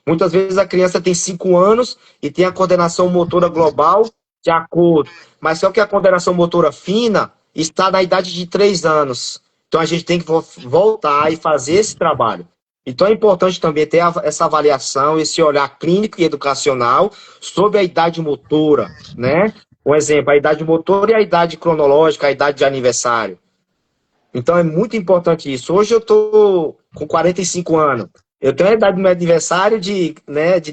Muitas vezes a criança tem 5 anos e tem a coordenação motora global de acordo. Mas só que a coordenação motora fina está na idade de 3 anos. Então a gente tem que voltar e fazer esse trabalho. Então é importante também ter essa avaliação, esse olhar clínico e educacional sobre a idade motora, né? Um exemplo, a idade motora e a idade cronológica, a idade de aniversário. Então é muito importante isso. Hoje eu estou com 45 anos. Eu tenho a idade do meu aniversário de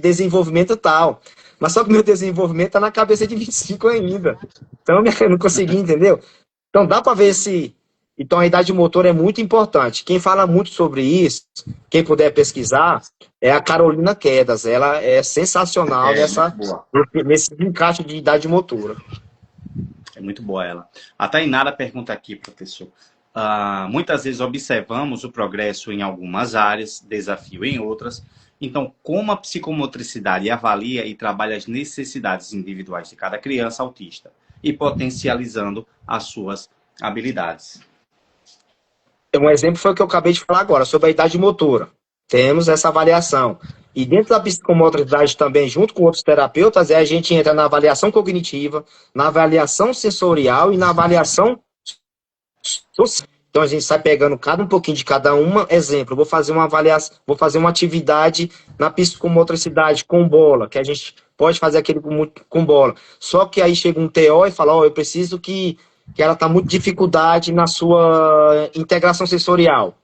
desenvolvimento tal. Mas só que meu desenvolvimento está na cabeça de 25 ainda. Então eu não consegui, entendeu? Então dá para ver se... Então a idade motora é muito importante. Quem fala muito sobre isso, quem puder pesquisar, é a Carolina Quedas. Ela é sensacional Muito boa. nesse encaixe de idade motora. É muito boa ela. A Tainara pergunta aqui, professor. Muitas vezes observamos o progresso em algumas áreas, desafio em outras. Então, como a psicomotricidade avalia e trabalha as necessidades individuais de cada criança autista e potencializando as suas habilidades? Um exemplo foi o que eu acabei de falar agora, sobre a idade motora. Temos essa avaliação. E dentro da psicomotricidade também, junto com outros terapeutas, a gente entra na avaliação cognitiva, na avaliação sensorial e na avaliação social. Então a gente sai pegando um pouquinho de cada uma. Exemplo, vou fazer uma avaliação, vou fazer uma atividade na psicomotricidade com bola, que a gente pode fazer aquele com bola. Só que aí chega um TO e fala, eu preciso que ela está muito dificuldade na sua integração sensorial.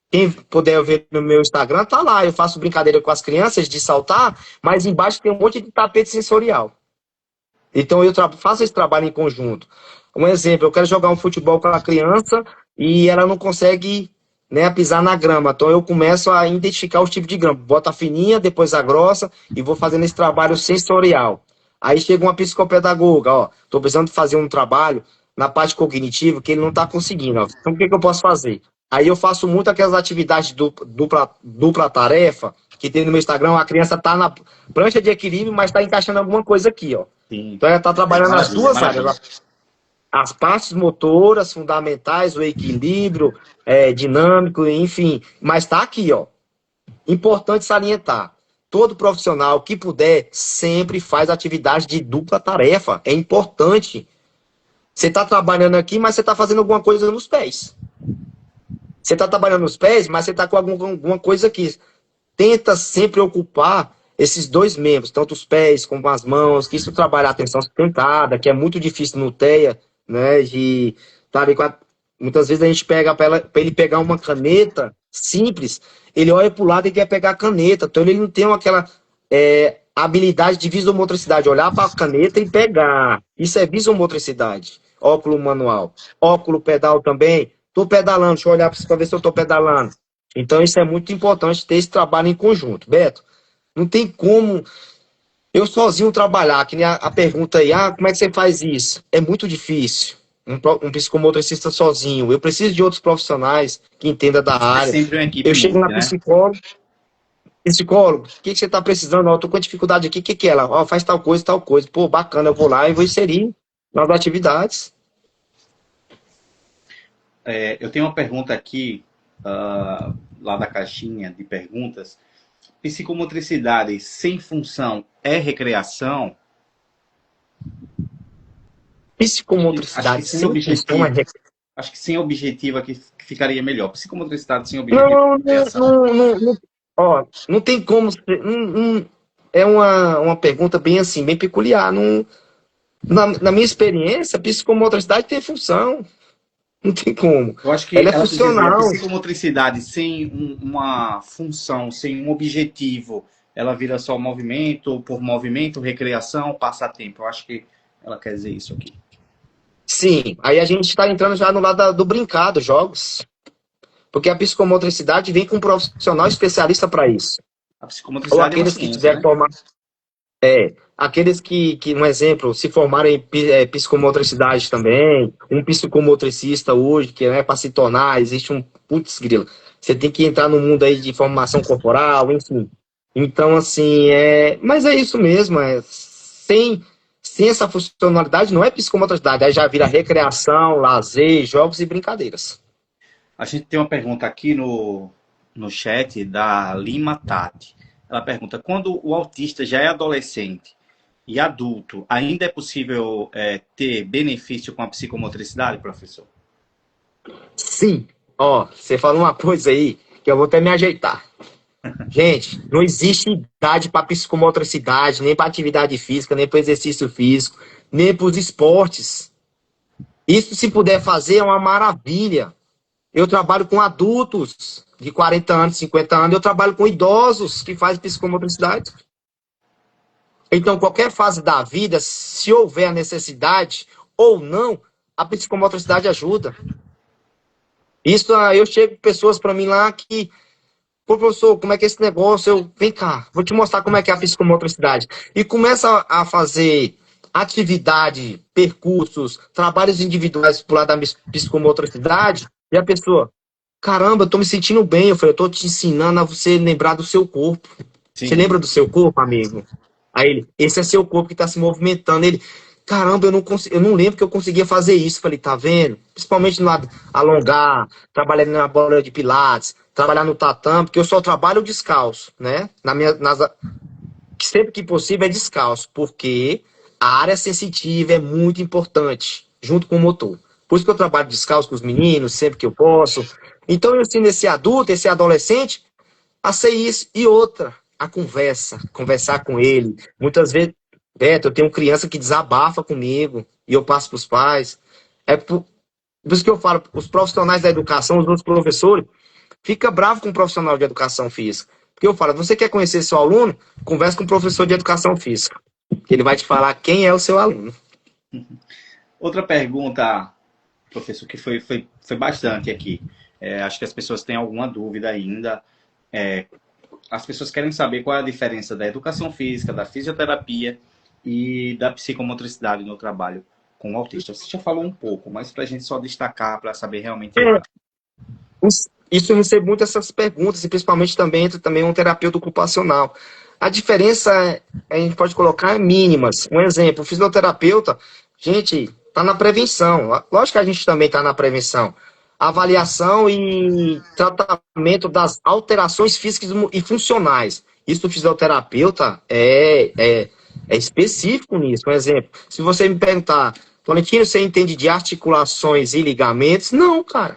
Quem puder ver no meu Instagram, tá lá. Eu faço brincadeira com as crianças de saltar, mas embaixo tem um monte de tapete sensorial. Então eu faço esse trabalho em conjunto. Um exemplo, eu quero jogar um futebol com a criança e ela não consegue, né, pisar na grama. Então eu começo a identificar os tipos de grama. Bota a fininha, depois a grossa e vou fazendo esse trabalho sensorial. Aí chega uma psicopedagoga, estou precisando fazer um trabalho na parte cognitiva que ele não está conseguindo. Então o que eu posso fazer? Aí eu faço muito aquelas atividades dupla tarefa, que tem no meu Instagram, a criança está na prancha de equilíbrio, mas está encaixando alguma coisa aqui, ó. Sim. Então ela está trabalhando as duas maravilha. áreas. As partes motoras fundamentais, o equilíbrio dinâmico, enfim. Mas está aqui, ó. Importante salientar. Todo profissional que puder sempre faz atividade de dupla tarefa. É importante. Você está trabalhando aqui, mas você está fazendo alguma coisa nos pés. Você está trabalhando nos pés, mas você está com alguma coisa aqui. Tenta sempre ocupar esses dois membros, tanto os pés como as mãos, que isso trabalha a atenção sustentada, que é muito difícil no TEA, né? Muitas vezes a gente pega para ele pegar uma caneta simples, ele olha para o lado e quer pegar a caneta. Então ele não tem aquela habilidade de visomotricidade, olhar para a caneta e pegar. Isso é visomotricidade. Óculo manual. Óculo pedal também. Estou pedalando, deixa eu olhar para ver se eu estou pedalando. Então isso é muito importante ter esse trabalho em conjunto. Beto, não tem como eu sozinho trabalhar, que nem a pergunta aí, como é que você faz isso? É muito difícil. Um psicomotricista sozinho. Eu preciso de outros profissionais que entendam da área. Sempre uma equipe eu chego na né? psicólogo, o que você está precisando? Eu estou com dificuldade aqui, o que é ela? Faz tal coisa, tal coisa. Pô, bacana, eu vou lá e vou inserir nas atividades. Eu tenho uma pergunta aqui, lá da caixinha de perguntas. Psicomotricidade sem função é recreação? Psicomotricidade sem objetivo. Acho que sem objetivo aqui ficaria melhor. Psicomotricidade sem objetivo. Não tem como. É uma pergunta bem assim, bem peculiar. Na minha experiência, a psicomotricidade tem função. Não tem como. Eu acho que ela é funcional. A psicomotricidade sem uma função, sem um objetivo, ela vira só movimento, por movimento, recreação, passatempo. Eu acho que ela quer dizer isso aqui. Sim, aí a gente está entrando já no lado do brincar, dos jogos. Porque a psicomotricidade vem com um profissional especialista para isso. A psicomotricidade ou aqueles que quiserem formar. Aqueles que, um exemplo, se formarem em psicomotricidade também, um psicomotricista hoje, que é para se tornar, existe um putz grilo. Você tem que entrar no mundo aí de formação corporal, enfim. Então, assim, mas é isso mesmo, sem essa funcionalidade não é psicomotricidade, aí já vira recreação, lazer, jogos e brincadeiras. A gente tem uma pergunta aqui no chat da Lima Tati. Ela pergunta, quando o autista já é adolescente e adulto, ainda é possível ter benefício com a psicomotricidade, professor? Sim. Você falou uma coisa aí que eu vou até me ajeitar. Gente, não existe idade para psicomotricidade, nem para atividade física, nem para exercício físico, nem para os esportes. Isso, se puder fazer, é uma maravilha. Eu trabalho com adultos de 40 anos, 50 anos, eu trabalho com idosos que fazem psicomotricidade. Então, qualquer fase da vida, se houver a necessidade ou não, a psicomotricidade ajuda. Isso, eu chego pessoas para mim lá que, pô, professor, como é que é esse negócio? Vem cá, vou te mostrar como é que é a psicomotricidade. E começa a fazer atividade, percursos, trabalhos individuais por lado da psicomotricidade, e a pessoa, caramba, eu tô me sentindo bem. Eu falei, eu tô te ensinando a você lembrar do seu corpo. Você Sim. lembra do seu corpo, amigo? Aí ele, esse é seu corpo que tá se movimentando. Ele, caramba, eu não lembro que eu conseguia fazer isso. Eu falei, tá vendo? Principalmente no lado alongar, trabalhar na bola de pilates, trabalhar no tatame, porque eu só trabalho descalço, né? Sempre que possível é descalço, porque a área sensitiva é muito importante, junto com o motor. Por isso que eu trabalho descalço com os meninos, sempre que eu posso. Então eu ensino esse adulto, esse adolescente, a ser isso. E outra, a conversa, conversar com ele. Muitas vezes, Beto, eu tenho criança que desabafa comigo, e eu passo para os pais. Por isso que eu falo, os profissionais da educação, os outros professores, fica bravo com um profissional de educação física. Porque eu falo, você quer conhecer seu aluno? Converse com um professor de educação física. Que ele vai te falar quem é o seu aluno. Outra pergunta, professor, que foi bastante aqui. Acho que as pessoas têm alguma dúvida ainda. As pessoas querem saber qual é a diferença da educação física, da fisioterapia e da psicomotricidade no trabalho com o autista. Você já falou um pouco, mas para a gente só destacar, para saber realmente. Isso eu recebo muito essas perguntas, e principalmente também entra também um terapeuta ocupacional. A diferença, a gente pode colocar, é mínimas. Um exemplo, o fisioterapeuta, gente, está na prevenção. Lógico que a gente também está na prevenção. Avaliação e tratamento das alterações físicas e funcionais. Isso o fisioterapeuta é específico nisso. Um exemplo, se você me perguntar, Tolentino, você entende de articulações e ligamentos? Não, cara.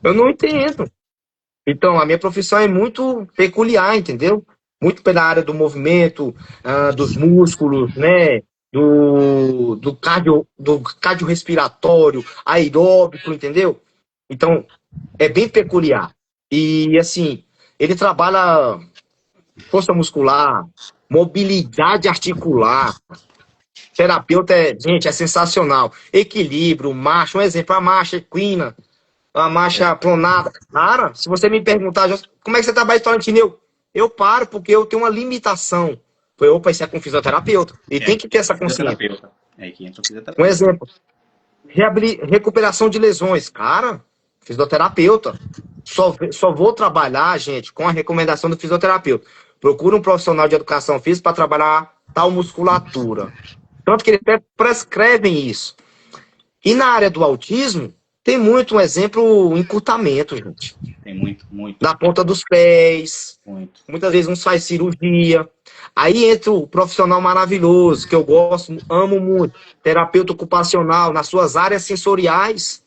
Eu não entendo. Então, a minha profissão é muito peculiar, entendeu? Muito pela área do movimento, dos músculos, né? Do cardiorrespiratório, aeróbico, entendeu? Então, é bem peculiar. E, assim, ele trabalha força muscular, mobilidade articular. Terapeuta, gente, é sensacional. Equilíbrio, marcha, um exemplo, a marcha equina, a marcha pronada. Cara, se você me perguntar, como é que você trabalha de Tolentino? Eu paro porque eu tenho uma limitação. Foi, opa, isso é com fisioterapeuta. E tem que ter essa consciência. Aqui entra o Um fisioterapeuta. exemplo, recuperação de lesões. Cara, fisioterapeuta. Só vou trabalhar, gente, com a recomendação do fisioterapeuta. Procura um profissional de educação física para trabalhar tal musculatura. Tanto que eles até prescrevem isso. E na área do autismo, tem muito um exemplo, encurtamento, gente. Tem muito, muito. Na ponta dos pés. Muito. Muitas vezes uns faz cirurgia. Aí entra o profissional maravilhoso, que eu gosto, amo muito. Terapeuta ocupacional, nas suas áreas sensoriais.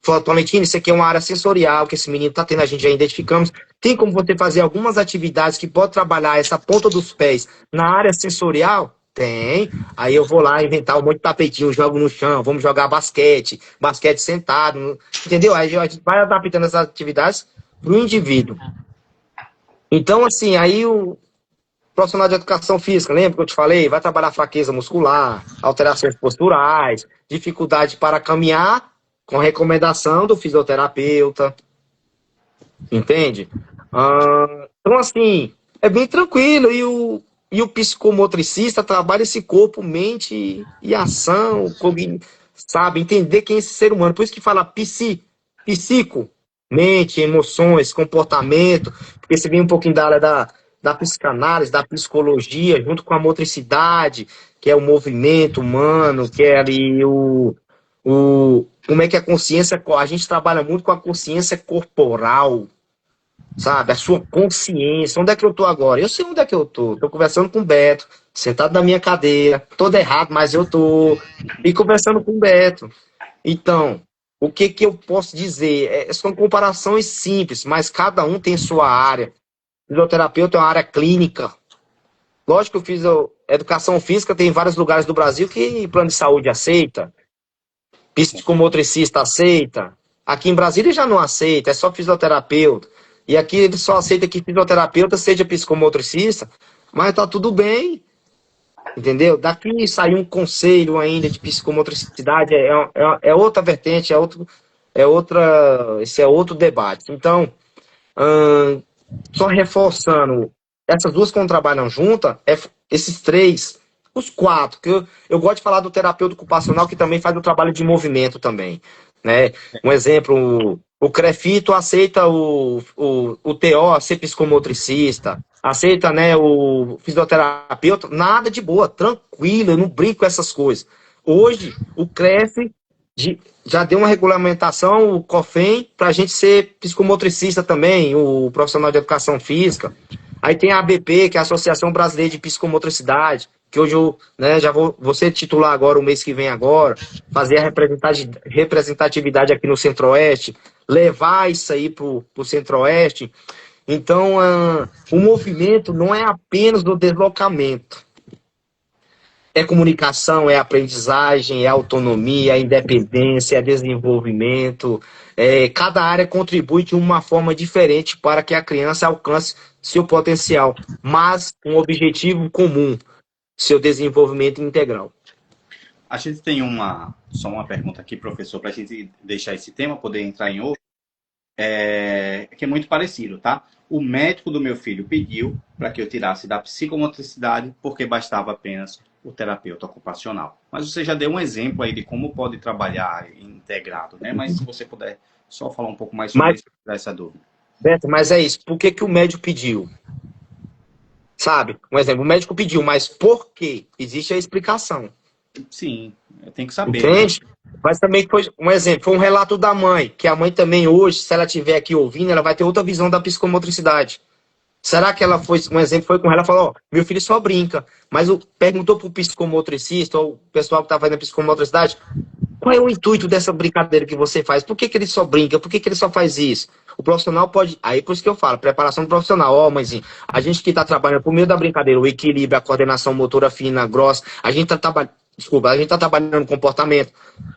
Fala, Tolentino, isso aqui é uma área sensorial que esse menino está tendo, a gente já identificamos. Tem como você fazer algumas atividades que pode trabalhar essa ponta dos pés na área sensorial? Tem. Aí eu vou lá inventar um monte de tapetinho, jogo no chão, vamos jogar basquete sentado, entendeu? Aí a gente vai adaptando essas atividades para o indivíduo. Então, assim, aí o profissional de educação física, lembra que eu te falei? Vai trabalhar fraqueza muscular, alterações posturais, dificuldade para caminhar, com recomendação do fisioterapeuta. Entende? Então, assim, é bem tranquilo. E o psicomotricista trabalha esse corpo, mente e ação, sabe? Entender quem é esse ser humano. Por isso que fala psico, mente, emoções, comportamento. Porque você vem um pouquinho da área da psicanálise, da psicologia, junto com a motricidade, que é o movimento humano, que é ali como é que a consciência... A gente trabalha muito com a consciência corporal, sabe? A sua consciência. Onde é que eu tô agora? Eu sei onde é que eu tô. Tô conversando com o Beto, sentado na minha cadeira. Todo errado, mas eu tô. E conversando com o Beto. Então, o que que eu posso dizer? São comparações simples, mas cada um tem sua área. Fisioterapeuta é uma área clínica. Lógico que eu fiz educação física, tem em vários lugares do Brasil que plano de saúde aceita. Psicomotricista aceita. Aqui em Brasília já não aceita, é só fisioterapeuta. E aqui ele só aceita que fisioterapeuta seja psicomotricista, mas tá tudo bem. entendeu? Daqui saiu um conselho ainda de psicomotricidade, é outra vertente, esse é outro debate. Então, hum, só reforçando, essas duas quando trabalham juntas, esses três, os quatro, que eu gosto de falar do terapeuta ocupacional, que também faz o trabalho de movimento também, né? Um exemplo, o Crefito aceita o TO ser psicomotricista, aceita, né, o fisioterapeuta, nada de boa, tranquilo, eu não brinco com essas coisas. Hoje, o CREF já deu uma regulamentação, o COFEM, para a gente ser psicomotricista também, o profissional de educação física. Aí tem a ABP, que é a Associação Brasileira de Psicomotricidade, que hoje eu, né, já vou ser titular agora, o mês que vem agora, fazer a representatividade aqui no Centro-Oeste, levar isso aí para o Centro-Oeste. Então, o movimento não é apenas do deslocamento. É comunicação, é aprendizagem, é autonomia, é independência, é desenvolvimento. Cada área contribui de uma forma diferente para que a criança alcance seu potencial, mas um objetivo comum, seu desenvolvimento integral. A gente tem só uma pergunta aqui, professor, para a gente deixar esse tema, poder entrar em outro, que é muito parecido, tá? O médico do meu filho pediu para que eu tirasse da psicomotricidade porque bastava apenas o terapeuta ocupacional. Mas você já deu um exemplo aí de como pode trabalhar integrado, né? Mas se você puder só falar um pouco mais sobre Mas, isso, essa dúvida. Beto, mas é isso. Por que, que o médico pediu? Sabe? Um exemplo, o médico pediu, mas por quê? Existe a explicação. Sim, tem que saber, né? Entende? Mas também foi um exemplo, foi um relato da mãe, que a mãe também hoje, se ela estiver aqui ouvindo, ela vai ter outra visão da psicomotricidade. Será que ela foi, um exemplo foi com ela, falou, ó, meu filho só brinca, mas perguntou pro psicomotricista, ou o pessoal que tá fazendo a psicomotricidade, qual é o intuito dessa brincadeira que você faz? Por que, que ele só brinca? Por que, que ele só faz isso? O profissional pode. Aí por isso que eu falo, preparação do profissional. Ó, mãezinha, a gente que está trabalhando por meio da brincadeira, o equilíbrio, a coordenação motora fina, grossa, a gente está trabalhando. Desculpa, a gente está trabalhando comportamento.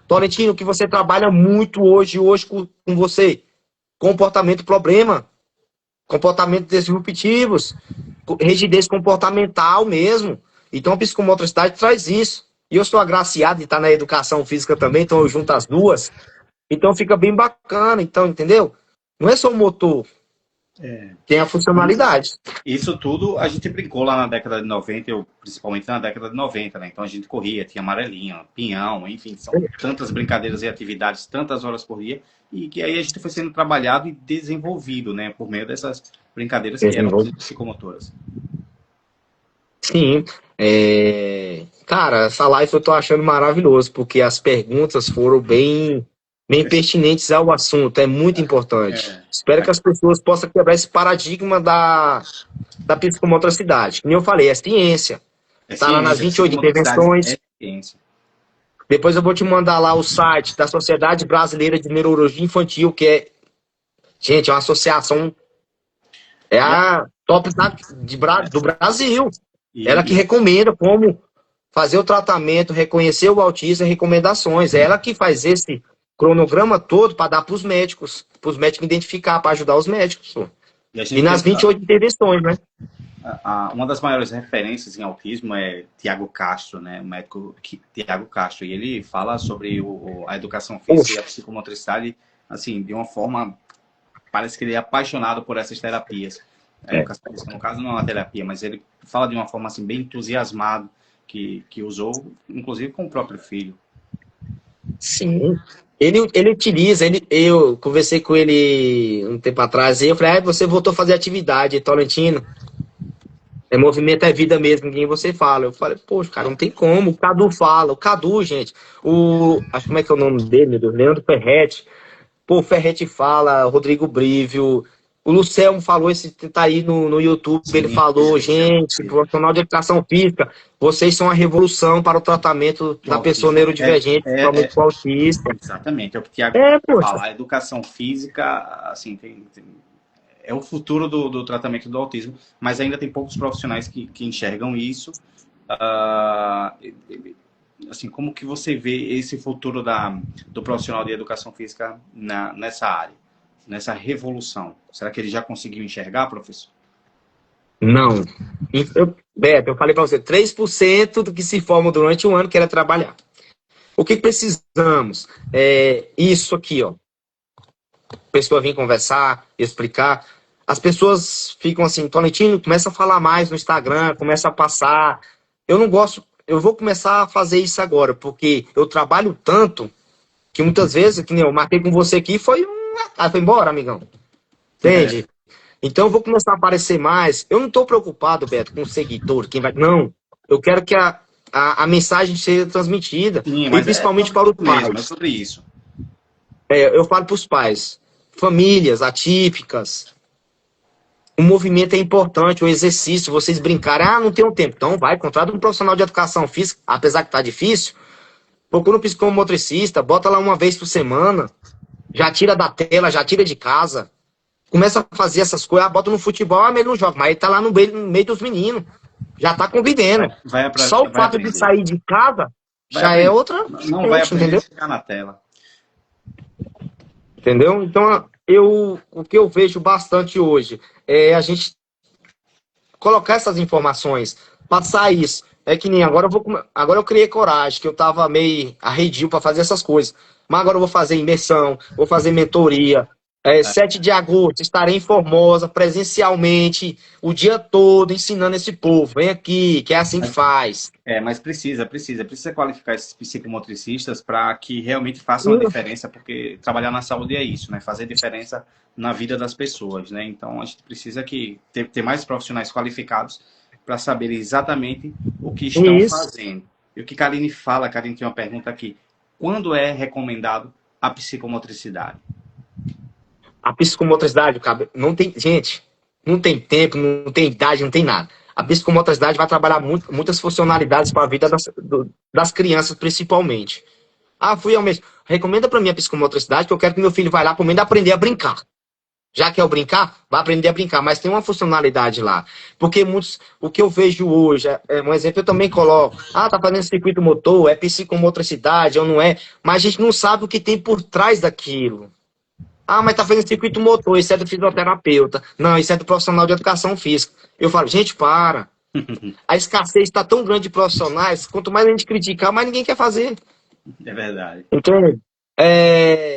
Tolentino, que você trabalha muito hoje com você. Comportamento problema, comportamentos disruptivos, rigidez comportamental mesmo. Então a psicomotricidade traz isso. E eu sou agraciado de estar na educação física também, então eu junto as duas. Então fica bem bacana, então, entendeu? Não é só o motor, tem a funcionalidade. Isso tudo a gente brincou lá na década de 90, eu, principalmente na década de 90, né? Então a gente corria, tinha amarelinha, pinhão, enfim, são tantas brincadeiras e atividades, tantas horas por dia, e que aí a gente foi sendo trabalhado e desenvolvido, né? Por meio dessas brincadeiras que eram psicomotoras. Sim. Cara, essa live eu tô achando maravilhoso, porque as perguntas foram bem pertinentes ao assunto, é muito importante. Espero que as pessoas possam quebrar esse paradigma da psicomotricidade. Como eu falei, é ciência. Está lá nas 28 intervenções. Depois eu vou te mandar lá o site da Sociedade Brasileira de Neurologia Infantil, que é, gente, é uma associação, é a top do Brasil. Ela que recomenda como fazer o tratamento, reconhecer o autismo e recomendações. É ela que faz esse cronograma todo para dar para os médicos identificar, para ajudar os médicos. E nas 28 intervenções, né? Uma das maiores referências em autismo é Tiago Castro, né? O médico Tiago Castro. E ele fala sobre a educação física e a psicomotricidade, assim, de uma forma... Parece que ele é apaixonado por essas terapias. A educação física, no caso, não é uma terapia, mas ele fala de uma forma assim, bem entusiasmado, que usou, inclusive, com o próprio filho. Sim. Ele utiliza, eu conversei com ele um tempo atrás, e eu falei, você voltou a fazer atividade, Tolentino. Movimento é vida mesmo, ninguém você fala. Eu falei, poxa, cara, não tem como. O Cadu fala. O Cadu, gente, como é que é o nome dele, meu Deus? Leandro Ferretti. Pô, o Ferretti fala, Rodrigo Brívio. O Lucelmo falou, esse tá aí no YouTube, sim, ele falou, gente, profissional de educação física, vocês são a revolução para o tratamento da pessoa neurodivergente, principalmente com autista. Exatamente, é o que o Tiago fala. A educação física, assim, é o futuro do tratamento do autismo, mas ainda tem poucos profissionais que enxergam isso. Assim, como que você vê esse futuro do profissional de educação física nessa área, nessa revolução? Será que ele já conseguiu enxergar, professor? Não. Beto, eu falei para você, 3% do que se forma durante um ano quer trabalhar. O que precisamos? É isso aqui, ó. A pessoa vir conversar, explicar. As pessoas ficam assim, Tonetinho, começa a falar mais no Instagram, começa a passar. Eu não gosto, eu vou começar a fazer isso agora, porque eu trabalho tanto que muitas vezes, que nem eu marquei com você aqui, foi um. Ah, foi embora, amigão. É, Entende? Então eu vou começar a aparecer mais. Eu não estou preocupado, Beto, com o seguidor, quem vai. Não. Eu quero que a mensagem seja transmitida. sim, E mas é principalmente sobre para os isso mesmo, é pais. sobre isso. Eu falo para os pais. Famílias atípicas. O movimento é importante, o exercício, vocês brincarem, ah, não tenho tempo. Então vai, contrata um profissional de educação física, apesar que tá difícil. Procura um psicomotricista, bota lá uma vez por semana. Já tira da tela, já tira de casa. Começa a fazer essas coisas, bota no futebol, mas ele não joga, mas ele tá lá no meio dos meninos. Já tá convivendo. Só o Vai fato de aprender. sair de casa Vai já é aprender. outra Não vai gente, aprender entendeu? se ficar na tela. Entendeu? Então, o que eu vejo bastante hoje é a gente colocar essas informações, passar isso. É que nem agora agora eu criei coragem, que eu tava meio arredio para fazer essas coisas. Mas agora eu vou fazer imersão, vou fazer mentoria. 7 de agosto estarei em Formosa presencialmente o dia todo ensinando esse povo. Vem aqui, que é assim que faz. Mas precisa qualificar esses psicomotricistas para que realmente façam a diferença, porque trabalhar na saúde é isso, né? Fazer diferença na vida das pessoas, né? Então a gente precisa ter mais profissionais qualificados para saber exatamente o que estão Isso. fazendo. E o que Karine fala, Karine tem uma pergunta aqui: quando é recomendado a psicomotricidade? A psicomotricidade, não tem, gente, não tem tempo, não tem idade, não tem nada. A psicomotricidade vai trabalhar muitas funcionalidades para a vida das crianças, principalmente. Ah, fui ao mesmo. Recomenda para mim a psicomotricidade, que eu quero que meu filho vá lá comendo aprender a brincar. Já quer brincar? Vai aprender a brincar, mas tem uma funcionalidade lá. Porque o que eu vejo hoje, um exemplo eu também coloco. Ah, tá fazendo circuito motor, é psicomotricidade ou não é? Mas a gente não sabe o que tem por trás daquilo. Ah, mas tá fazendo circuito motor, isso é do fisioterapeuta. Não, isso é do profissional de educação física. Eu falo, gente, para. A escassez está tão grande de profissionais, quanto mais a gente criticar, mais ninguém quer fazer. É verdade. Entende?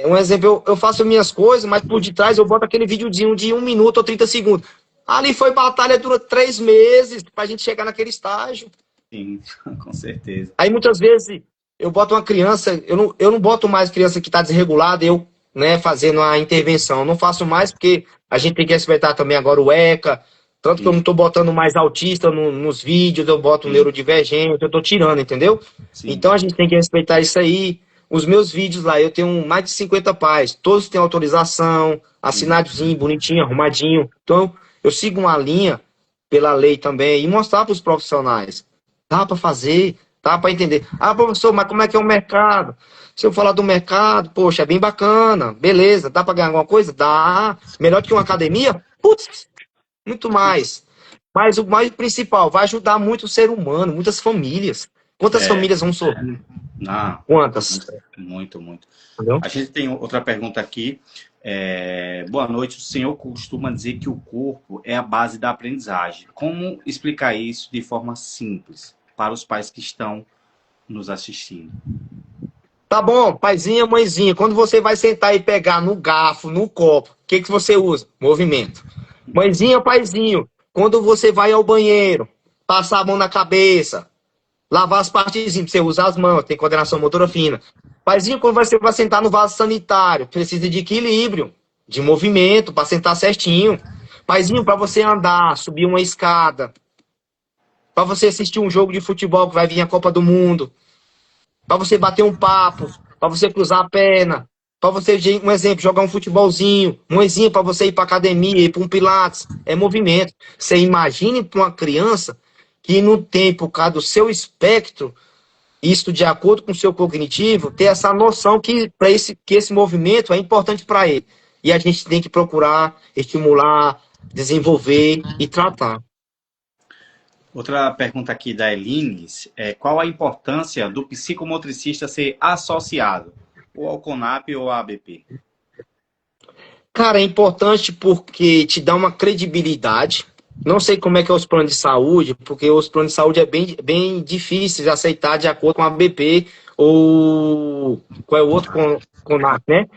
Um exemplo, eu faço minhas coisas, mas por detrás eu boto aquele videozinho de 1 minuto ou 30 segundos. Ali foi batalha, dura 3 meses pra gente chegar naquele estágio. Sim, com certeza. Aí muitas vezes eu boto uma criança, eu não boto mais criança que está desregulada, eu, né, fazendo a intervenção. Eu não faço mais porque a gente tem que respeitar também agora o ECA. Tanto que eu não estou botando mais autista nos vídeos, eu boto neurodivergente, eu estou tirando, entendeu? Sim. Então a gente tem que respeitar isso aí. Os meus vídeos lá, eu tenho mais de 50 pais, todos têm autorização, assinadozinho, bonitinho, arrumadinho. Então eu sigo uma linha pela lei também e mostrar para os profissionais. Dá para fazer, dá para entender. Ah, professor, mas como é que é o mercado? Se eu falar do mercado, poxa, é bem bacana, beleza, dá para ganhar alguma coisa? Dá. Melhor que uma academia? Putz, muito mais. Mas o mais principal, vai ajudar muito o ser humano, muitas famílias. Quantas É, famílias vão sorrir? não, Quantas? muito, muito. Entendeu? A gente tem outra pergunta aqui. Boa noite. O senhor costuma dizer que o corpo é a base da aprendizagem. Como explicar isso de forma simples para os pais que estão nos assistindo? Tá bom, paizinha, mãezinha, quando você vai sentar e pegar no garfo, no copo, o que você usa? Movimento. Mãezinha, paizinho, quando você vai ao banheiro, passar a mão na cabeça, lavar as partezinhas, você usa as mãos, tem coordenação motora fina. Paizinho, quando você vai sentar no vaso sanitário, precisa de equilíbrio, de movimento, para sentar certinho. Paizinho, para você andar, subir uma escada, para você assistir um jogo de futebol que vai vir a Copa do Mundo, para você bater um papo, para você cruzar a perna, para você, um exemplo, jogar um futebolzinho, mãezinha, para você ir para academia, ir para um pilates, é movimento. Você imagine para uma criança que no tempo, por causa do seu espectro, isso de acordo com o seu cognitivo, ter essa noção que esse movimento é importante para ele. E a gente tem que procurar estimular, desenvolver e tratar. Outra pergunta aqui da Elines é: qual a importância do psicomotricista ser associado ou ao CONAP ou à ABP? Cara, é importante porque te dá uma credibilidade. Não sei como é que é os planos de saúde, porque os planos de saúde é bem difícil de aceitar de acordo com a BP ou qual é o outro com né?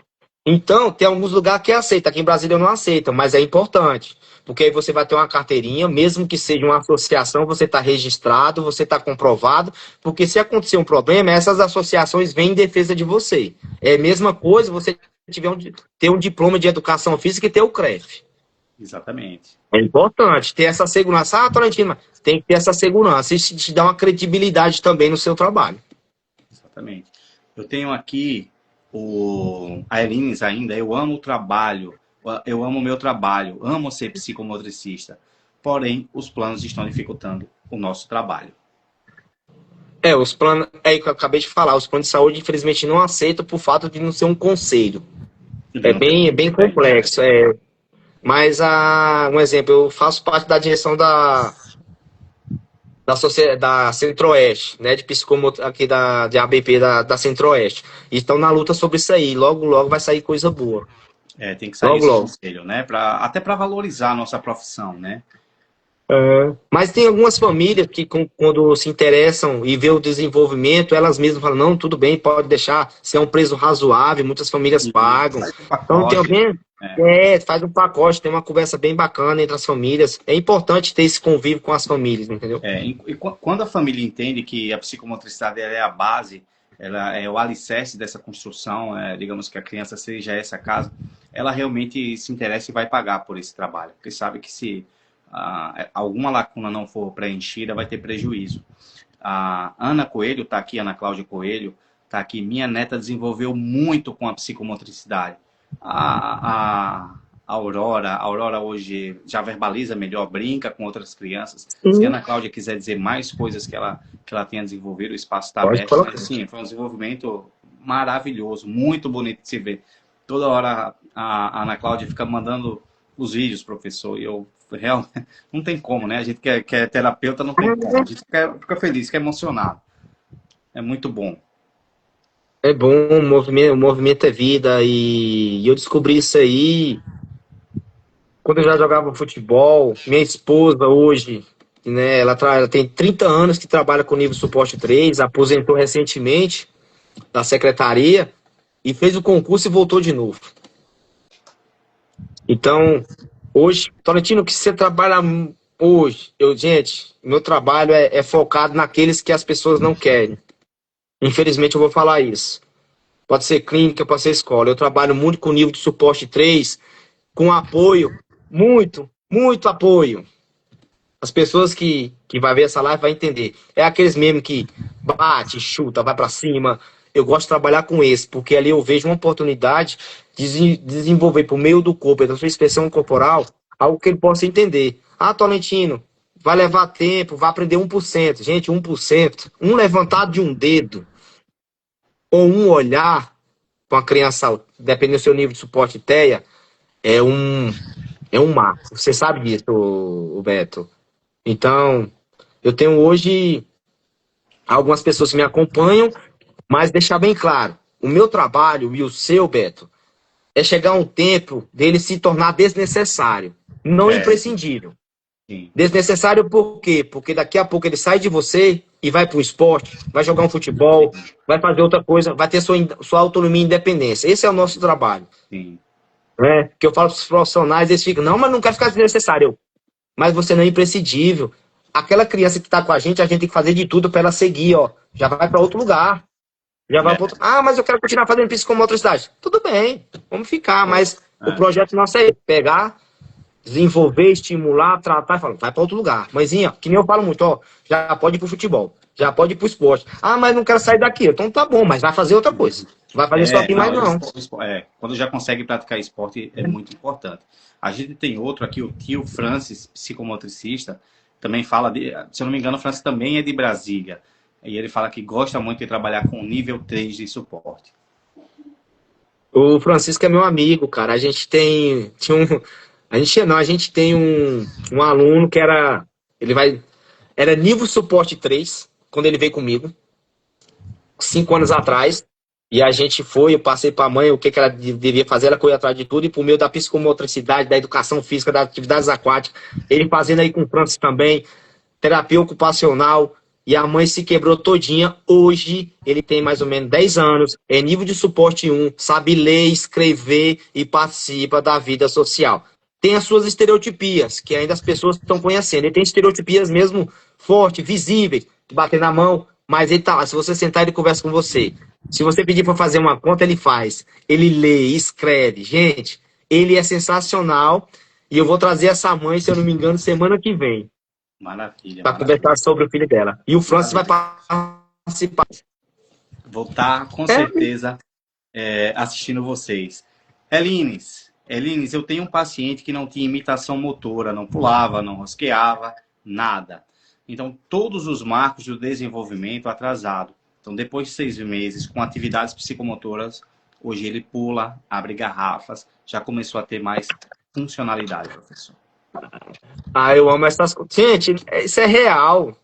Então, tem alguns lugares que aceita, aqui em Brasília não aceita, mas é importante, porque aí você vai ter uma carteirinha, mesmo que seja uma associação, você está registrado, você está comprovado, porque se acontecer um problema, essas associações vêm em defesa de você. É a mesma coisa você ter um diploma de educação física e ter o CREF. Exatamente. É importante ter essa segurança. Ah, Tolentino, mas tem que ter essa segurança. Isso te dá uma credibilidade também no seu trabalho. Exatamente. Eu tenho aqui a Elines ainda, eu amo o trabalho, eu amo o meu trabalho, amo ser psicomotricista. Porém, os planos estão dificultando o nosso trabalho. Os planos, é que eu acabei de falar, os planos de saúde, infelizmente, não aceitam por fato de não ser um conselho. É bem complexo. Mas, um exemplo, eu faço parte da direção da Centro-Oeste, né, de psicomotor aqui de ABP da Centro-Oeste. E estão na luta sobre isso aí. Logo, logo vai sair coisa boa. Tem que sair Logo, esse logo. conselho, né? Até para valorizar a nossa profissão, né? Mas tem algumas famílias que, quando se interessam e vê o desenvolvimento, elas mesmas falam, não, tudo bem, pode deixar, se é um preço razoável, muitas famílias pagam. Faz um Então, tem pacote. alguém, faz um pacote, tem uma conversa bem bacana entre as famílias. É importante ter esse convívio com as famílias, entendeu? Quando a família entende que a psicomotricidade ela é a base, ela é o alicerce dessa construção, digamos que a criança seja essa casa, ela realmente se interessa e vai pagar por esse trabalho, porque sabe que se alguma lacuna não for preenchida, vai ter prejuízo. A Ana Coelho está aqui, Ana Cláudia Coelho, está aqui. Minha neta desenvolveu muito com a psicomotricidade. A Aurora hoje já verbaliza melhor, brinca com outras crianças. Se a Ana Cláudia quiser dizer mais coisas que ela tenha desenvolvido, o espaço está aberto. Mas, sim, foi um desenvolvimento maravilhoso, muito bonito de se ver. Toda hora a Ana Cláudia fica mandando os vídeos, professor, e eu realmente não tem como, né? A gente que é terapeuta não tem como. A gente fica feliz, fica emocionado. É muito bom. É bom, o movimento é vida, e eu descobri isso aí quando eu já jogava futebol. Minha esposa hoje, né, ela tem 30 anos que trabalha com nível suporte 3, aposentou recentemente da secretaria e fez o concurso e voltou de novo. Então, hoje, Tolentino, o que você trabalha hoje? Gente, meu trabalho é focado naqueles que as pessoas não querem. Infelizmente, eu vou falar isso. Pode ser clínica, pode ser escola. Eu trabalho muito com nível de suporte 3, com apoio, muito apoio. As pessoas que vai ver essa live vai entender. É aqueles mesmo que bate, chuta, vai para cima. Eu gosto de trabalhar com esse, porque ali eu vejo uma oportunidade de desenvolver por meio do corpo, da sua expressão corporal, algo que ele possa entender. Ah, Tolentino, vai levar tempo, vai aprender 1%. Gente, 1%, um levantado de um dedo, ou um olhar para uma criança, dependendo do seu nível de suporte TEA, é um marco. Você sabe disso, o Beto. Então, eu tenho hoje algumas pessoas que me acompanham, mas deixar bem claro, o meu trabalho e o seu, Beto, é chegar a um tempo dele se tornar desnecessário, não imprescindível. Sim. Desnecessário por quê? Porque daqui a pouco ele sai de você e vai para o esporte, vai jogar um futebol, vai fazer outra coisa, vai ter sua autonomia e independência. Esse é o nosso trabalho. Sim. Que eu falo para os profissionais, eles ficam, não, mas não quero ficar desnecessário. Mas você não é imprescindível. Aquela criança que está com a gente tem que fazer de tudo para ela seguir, ó. Já vai para outro lugar. Já vai para outro... Ah, mas eu quero continuar fazendo psicomotricidade. Tudo bem, vamos ficar, mas o projeto nosso é pegar, desenvolver, estimular, tratar e falar, vai para outro lugar. Mãezinha, que nem eu falo muito, ó, já pode ir pro futebol, já pode ir pro esporte. Ah, mas não quero sair daqui. Então tá bom, mas vai fazer outra coisa. Vai fazer só aqui mais não. Quando já consegue praticar esporte é muito importante. A gente tem outro aqui, o tio Francis, psicomotricista, também fala se eu não me engano, o Francis também é de Brasília. E ele fala que gosta muito de trabalhar com nível 3 de suporte. O Francisco é meu amigo, cara. A gente tem um aluno que era nível suporte 3 quando ele veio comigo, 5 anos atrás. E a gente foi, eu passei para a mãe o que, que ela devia fazer, ela correu atrás de tudo, e por meio da psicomotricidade, da educação física, das atividades aquáticas, ele fazendo aí com o Francis também, terapia ocupacional, e a mãe se quebrou todinha. Hoje, ele tem mais ou menos 10 anos, é nível de suporte 1, sabe ler, escrever e participa da vida social. Tem as suas estereotipias, que ainda as pessoas estão conhecendo. Ele tem estereotipias mesmo fortes, visíveis, de bater na mão, mas ele tá lá. Se você sentar, ele conversa com você. Se você pedir para fazer uma conta, ele faz. Ele lê, escreve. Gente, ele é sensacional. E eu vou trazer essa mãe, se eu não me engano, semana que vem, Maravilha, para maravilha. conversar sobre o filho dela. E o Francis vai Maravilha. participar. Vou estar, com É, certeza, assistindo vocês. Elines, eu tenho um paciente que não tinha imitação motora, não pulava, não rosqueava, nada. Então, todos os marcos do desenvolvimento atrasado. Então, depois de 6 meses, com atividades psicomotoras, hoje ele pula, abre garrafas, já começou a ter mais funcionalidade, professor. eu amo essas coisas. Gente, isso é real.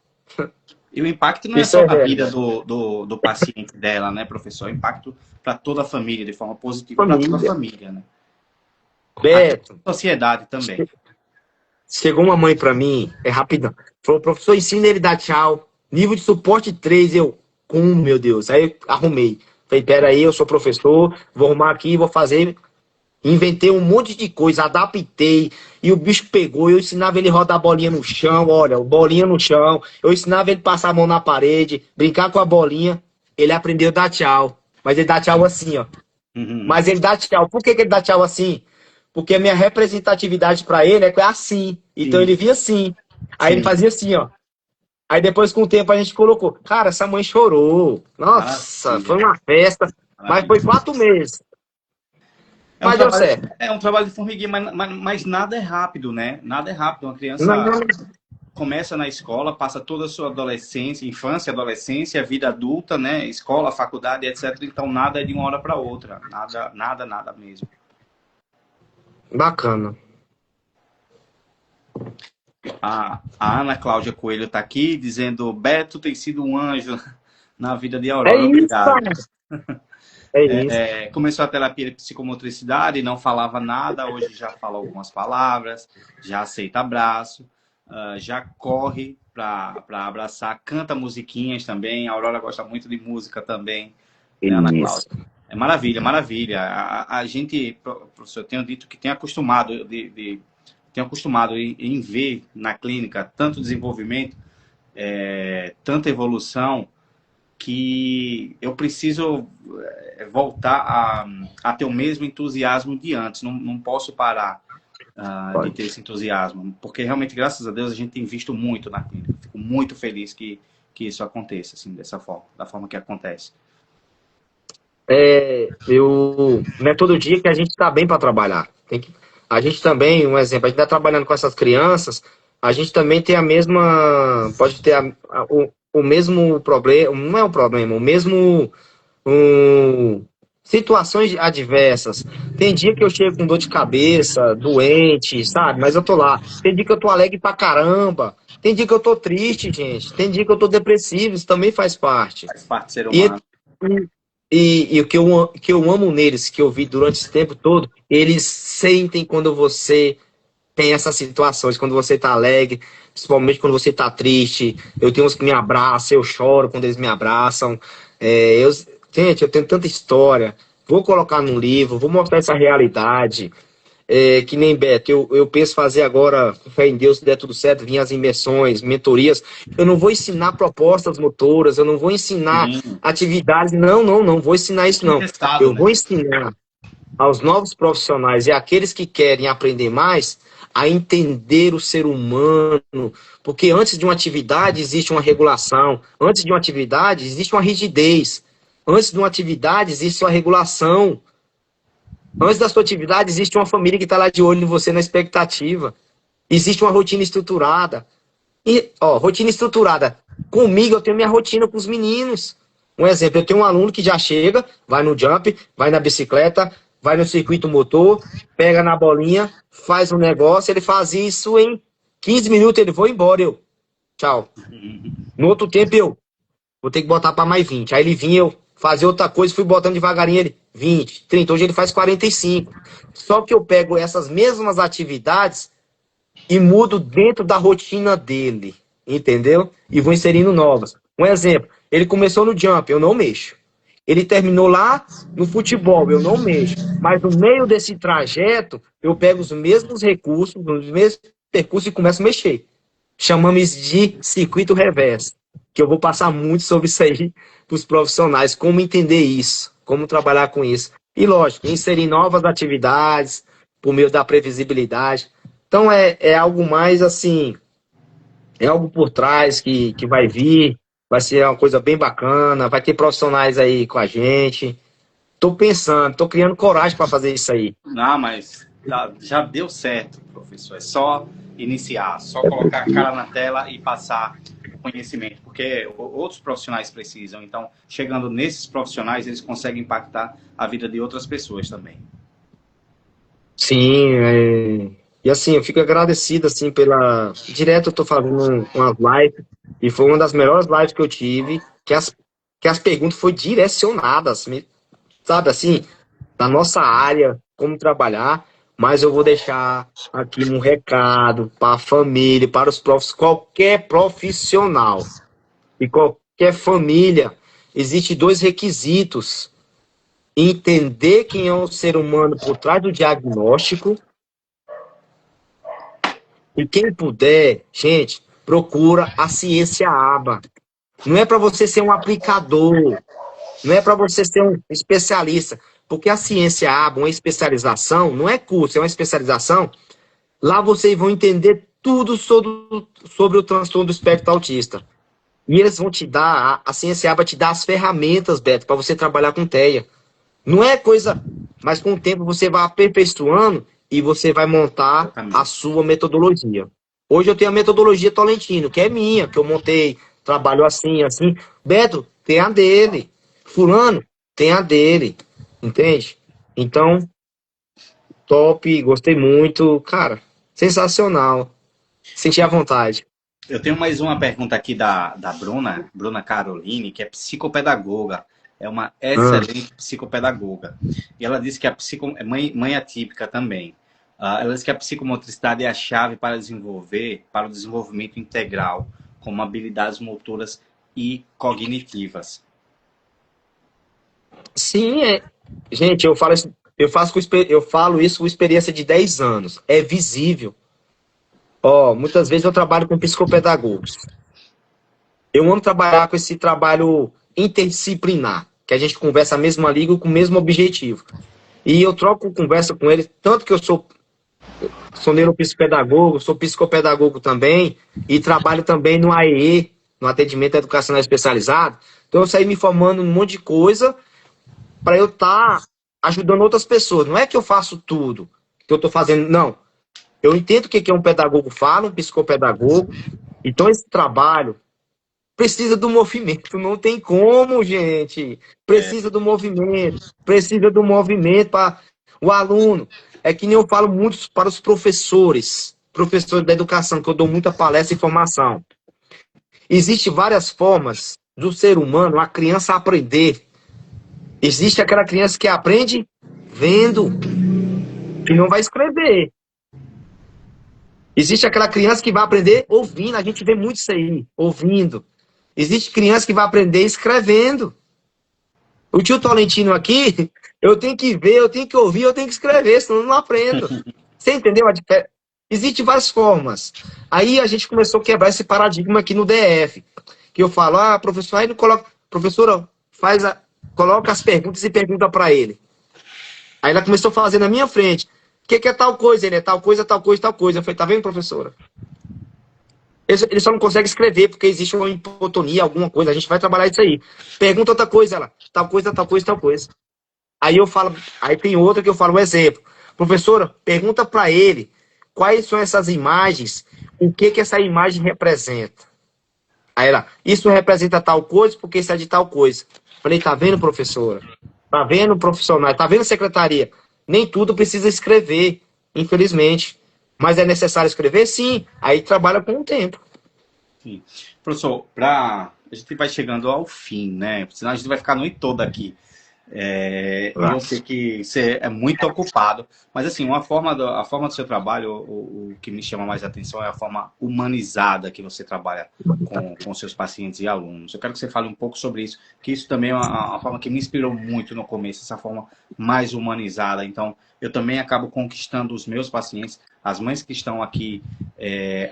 E o impacto não é Isso só é na real. vida do paciente dela, né, professor? É um impacto para toda a família, de forma positiva para toda a Família. família, né? Até Beto, a sociedade também. chegou uma mãe para mim, é rapidão. Falou, professor, ensina ele a dar tchau. Nível de suporte 3, eu, meu Deus. Aí eu arrumei. Falei, peraí, eu sou professor, vou arrumar aqui, vou fazer. Inventei um monte de coisa, adaptei, e o bicho pegou, eu ensinava ele a rodar a bolinha no chão, olha, bolinha no chão, eu ensinava ele a passar a mão na parede, brincar com a bolinha, ele aprendeu a dar tchau, mas ele dá tchau assim, ó. Uhum. Mas ele dá tchau, por que, que ele dá tchau assim? Porque a minha representatividade para ele é assim, então Sim, ele via assim, aí ele sim. fazia assim, ó. Aí depois com o tempo a gente colocou, cara, essa mãe chorou, nossa, Maravilha, foi uma festa, mas foi maravilha. 4 meses, mas deu certo. É um trabalho de formiguinha, mas nada é rápido, né? Nada é rápido. Uma Não, criança começa na escola, passa toda a sua adolescência, infância, adolescência, vida adulta, né? Escola, faculdade, etc. Então nada é de uma hora para outra. Nada, nada, nada mesmo. bacana. A Ana Cláudia Coelho está aqui dizendo: Beto tem sido um anjo na vida de É Aurora. isso, Obrigado. cara. É isso. Começou a terapia de psicomotricidade, não falava nada, hoje já fala algumas palavras, já aceita abraço, já corre para abraçar, canta musiquinhas também. A Aurora gosta muito de música também, É né, Ana isso. Cláudia? É maravilha, maravilha. A gente, professor, eu tenho dito que tem acostumado tenho acostumado em ver na clínica tanto desenvolvimento, tanta evolução, que eu preciso voltar a ter o mesmo entusiasmo de antes. Não posso parar de ter esse entusiasmo, porque realmente, graças a Deus, a gente tem visto muito na clínica. Fico muito feliz que isso aconteça, assim, dessa forma, da forma que acontece. Não é todo dia que a gente está bem para trabalhar. A gente também, um exemplo, a gente está trabalhando com essas crianças, a gente também tem a mesma, pode ter o mesmo problema, não é um problema, o mesmo situações adversas. Tem dia que eu chego com dor de cabeça, doente, sabe? Mas eu tô lá. Tem dia que eu tô alegre pra caramba. Tem dia que eu tô triste, gente. Tem dia que eu tô depressivo, isso também faz parte. Faz parte do ser E, humano. e o que eu amo neles, que eu vi durante esse tempo todo, eles sentem quando você tem essas situações, quando você tá alegre, principalmente quando você tá triste. Eu tenho uns que me abraçam, eu choro quando eles me abraçam. Gente, eu tenho tanta história. Vou colocar num livro, vou mostrar essa realidade. Que nem Beto, eu penso fazer agora, com fé em Deus, se der tudo certo, vir as imersões, mentorias. Eu não vou ensinar propostas motoras, eu não vou ensinar Sim. atividades, não vou ensinar isso, não. Testado, Eu né? vou ensinar aos novos profissionais e àqueles que querem aprender mais a entender o ser humano, porque antes de uma atividade existe uma regulação, antes de uma atividade existe uma rigidez, antes de uma atividade existe uma regulação, antes da sua atividade existe uma família que está lá de olho em você na expectativa, existe uma rotina estruturada. E, rotina estruturada. Comigo eu tenho minha rotina com os meninos. Um exemplo, eu tenho um aluno que já chega, vai no jump, vai na bicicleta, vai no circuito motor, pega na bolinha, faz um negócio, ele faz isso em 15 minutos, ele vai embora, tchau. No outro tempo vou ter que botar para mais 20. Aí ele vinha, eu fazer outra coisa, fui botando devagarinho ele 20, 30, hoje ele faz 45. Só que eu pego essas mesmas atividades e mudo dentro da rotina dele, entendeu? E vou inserindo novas. Um exemplo, ele começou no jump, eu não mexo. Ele terminou lá no futebol, eu não mexo. Mas no meio desse trajeto, eu pego os mesmos recursos, os mesmos percursos e começo a mexer. Chamamos de circuito reverso, que eu vou passar muito sobre isso aí para os profissionais, como entender isso, como trabalhar com isso. E lógico, inserir novas atividades por meio da previsibilidade. Então é algo mais assim, é algo por trás que vai vir, vai ser uma coisa bem bacana, vai ter profissionais aí com a gente. Tô pensando, tô criando coragem para fazer isso aí. Não, mas já deu certo, professor. É só iniciar, só colocar a cara na tela e passar conhecimento, porque outros profissionais precisam. Então, chegando nesses profissionais, eles conseguem impactar a vida de outras pessoas também. Sim, e assim, eu fico agradecido assim direto eu tô fazendo umas lives e foi uma das melhores lives que eu tive, que as perguntas foram direcionadas, sabe assim, da nossa área, como trabalhar, mas eu vou deixar aqui um recado para a família, para os qualquer profissional e qualquer família, existe dois requisitos: entender quem é o ser humano por trás do diagnóstico. E quem puder, gente, procura a ciência aba. Não é para você ser um aplicador, não é para você ser um especialista, porque a ciência aba, uma especialização, não é curso, é uma especialização. Lá vocês vão entender tudo sobre o transtorno do espectro autista. E eles vão te dar, a ciência aba te dá as ferramentas, Beto, para você trabalhar com TEA. Não é coisa, mas com o tempo você vai aperfeiçoando e você vai montar a sua metodologia. Hoje eu tenho a metodologia Tolentino, que é minha, que eu montei, trabalho assim, assim. Beto, tem a dele. Fulano, tem a dele. Entende? Então, top, gostei muito. Cara, sensacional. Senti à vontade. Eu tenho mais uma pergunta aqui da Bruna Caroline, que é psicopedagoga. É uma excelente psicopedagoga. E ela disse que é mãe atípica também. Ela disse que a psicomotricidade é a chave para o desenvolvimento integral, como habilidades motoras e cognitivas. Sim, gente, eu falo isso com experiência de 10 anos. É visível. Muitas vezes eu trabalho com psicopedagogos. Eu amo trabalhar com esse trabalho interdisciplinar, que a gente conversa a mesma língua com o mesmo objetivo. E eu troco conversa com eles, tanto que eu sou neuropsicopedagogo, sou psicopedagogo também, e trabalho também no AEE, no atendimento educacional especializado. Então eu saí me formando um monte de coisa para eu estar ajudando outras pessoas. Não é que eu faço tudo que eu estou fazendo, não. Eu entendo o que um pedagogo fala, um psicopedagogo. Então esse trabalho precisa do movimento, não tem como, gente. Precisa do movimento para o aluno. É que nem eu falo muito para os professores da educação, que eu dou muita palestra e formação. Existem várias formas do ser humano, a criança aprender. Existe aquela criança que aprende vendo, que não vai escrever. Existe aquela criança que vai aprender ouvindo, a gente vê muito isso aí, ouvindo. Existe criança que vai aprender escrevendo. O tio Tolentino aqui, eu tenho que ver, eu tenho que ouvir, eu tenho que escrever, senão eu não aprendo. Você entendeu a diferença? Existem várias formas. Aí a gente começou a quebrar esse paradigma aqui no DF. Que eu falo, professor, aí não coloca. Professora, coloca as perguntas e pergunta para ele. Aí ela começou a fazer na minha frente. O que é tal coisa? Ele é tal coisa, tal coisa, tal coisa. Eu falei, tá vendo, professora? Ele só não consegue escrever porque existe uma hipotonia, alguma coisa. A gente vai trabalhar isso aí. Pergunta outra coisa, ela. Tal coisa, tal coisa, tal coisa. Aí eu falo, aí tem outra que eu falo um exemplo. Professora, pergunta para ele quais são essas imagens, o que essa imagem representa. Aí ela, isso representa tal coisa porque isso é de tal coisa. Falei, tá vendo, professora? Tá vendo, profissional? Tá vendo, secretaria? Nem tudo precisa escrever, infelizmente. Mas é necessário escrever? Sim. Aí trabalha com o tempo. Sim. Professor, para a gente vai chegando ao fim, né? Senão a gente vai ficar a noite toda aqui. E eu sei que você é muito ocupado, mas assim, a forma do seu trabalho, o que me chama mais atenção é a forma humanizada que você trabalha com seus pacientes e alunos. Eu quero que você fale um pouco sobre isso, que isso também é uma forma que me inspirou muito no começo, essa forma mais humanizada. Então, eu também acabo conquistando os meus pacientes. As mães que estão aqui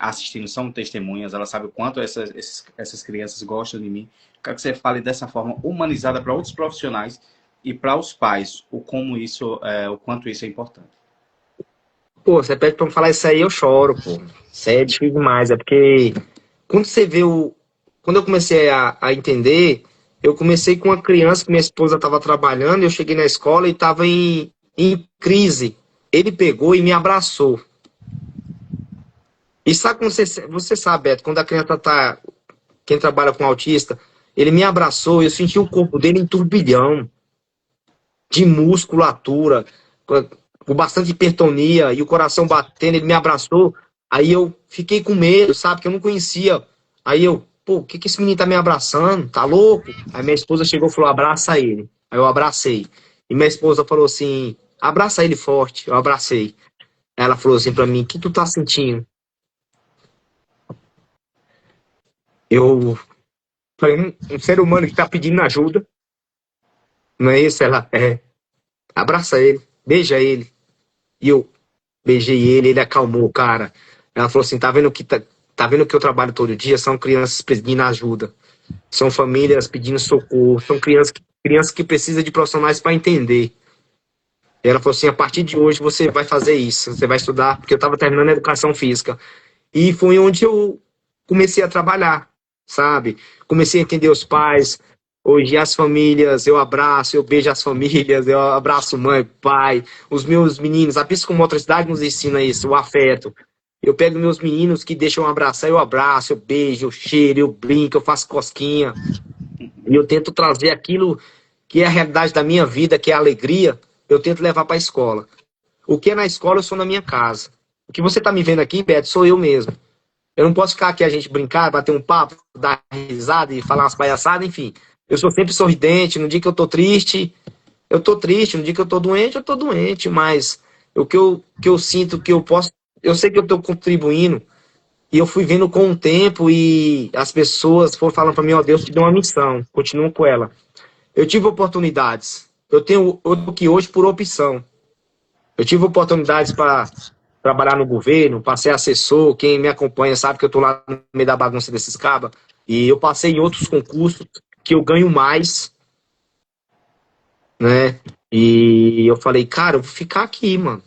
assistindo são testemunhas, elas sabem o quanto essas crianças gostam de mim. Eu quero que você fale dessa forma humanizada para outros profissionais e para os pais, o quanto isso é importante. Pô, você pede pra eu falar isso aí, eu choro, pô. Isso aí é difícil demais. É porque quando você vê o. Quando eu comecei a entender, eu comecei com uma criança que minha esposa estava trabalhando, eu cheguei na escola e estava em crise. Ele pegou e me abraçou. E sabe como você sabe, Beto, quando a criança tá. Quem trabalha com autista, ele me abraçou e eu senti o corpo dele em turbilhão de musculatura, com bastante hipertonia e o coração batendo, ele me abraçou. Aí eu fiquei com medo, sabe? Que eu não conhecia. Aí eu, pô, o que que esse menino tá me abraçando? Tá louco? Aí minha esposa chegou e falou, abraça ele. Aí eu abracei. E minha esposa falou assim, abraça ele forte. Eu abracei. Aí ela falou assim pra mim, o que tu tá sentindo? Eu falei, um ser humano que tá pedindo ajuda. Não é isso? Ela, abraça ele, beija ele. E eu beijei ele, ele acalmou, cara. Ela falou assim, tá vendo que eu trabalho todo dia? São crianças pedindo ajuda. São famílias pedindo socorro. São crianças que precisam de profissionais para entender. E ela falou assim, a partir de hoje você vai fazer isso. Você vai estudar, porque eu estava terminando a educação física. E foi onde eu comecei a trabalhar, sabe? Comecei a entender os pais. Hoje as famílias, eu abraço, eu beijo as famílias, eu abraço mãe, pai, os meus meninos. A psicomotricidade nos ensina isso, o afeto. Eu pego meus meninos que deixam abraçar, eu abraço, eu beijo, eu cheiro, eu brinco, eu faço cosquinha. E eu tento trazer aquilo que é a realidade da minha vida, que é a alegria, eu tento levar para a escola. O que é na escola, eu sou na minha casa. O que você está me vendo aqui, Beto, sou eu mesmo. Eu não posso ficar aqui a gente brincar, bater um papo, dar risada e falar umas palhaçadas, enfim. Eu sou sempre sorridente. No dia que eu tô triste, eu tô triste. No dia que eu tô doente. Mas que eu sinto que eu posso. Eu sei que eu tô contribuindo. E eu fui vendo com o tempo e as pessoas foram falando para mim: ó, Deus te deu uma missão, continua com ela. Eu tive oportunidades. Eu tô aqui hoje por opção. Eu tive oportunidades para trabalhar no governo, para ser assessor. Quem me acompanha sabe que eu tô lá no meio da bagunça desses cabas. E eu passei em outros concursos que eu ganho mais, né? E eu falei, cara, eu vou ficar aqui, mano.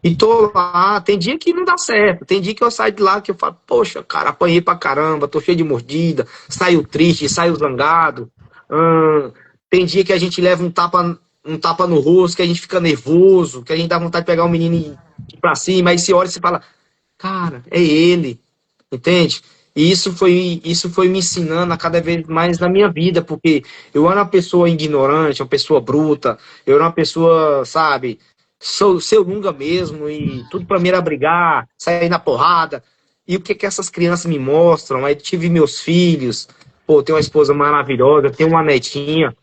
E tô lá, tem dia que não dá certo, tem dia que eu saio de lá que eu falo, poxa, cara, apanhei pra caramba, tô cheio de mordida, saio triste, saio zangado. Tem dia que a gente leva um tapa no rosto, que a gente fica nervoso, que a gente dá vontade de pegar o menino e ir pra cima, aí você olha e você fala, cara, é ele, entende? E isso foi me ensinando a cada vez mais na minha vida, porque eu era uma pessoa ignorante, uma pessoa bruta, eu era uma pessoa, sabe, sou seu nunca mesmo, e tudo pra mim era brigar, sair na porrada. E o que que essas crianças me mostram? Aí tive meus filhos, pô, tenho uma esposa maravilhosa, tenho uma netinha.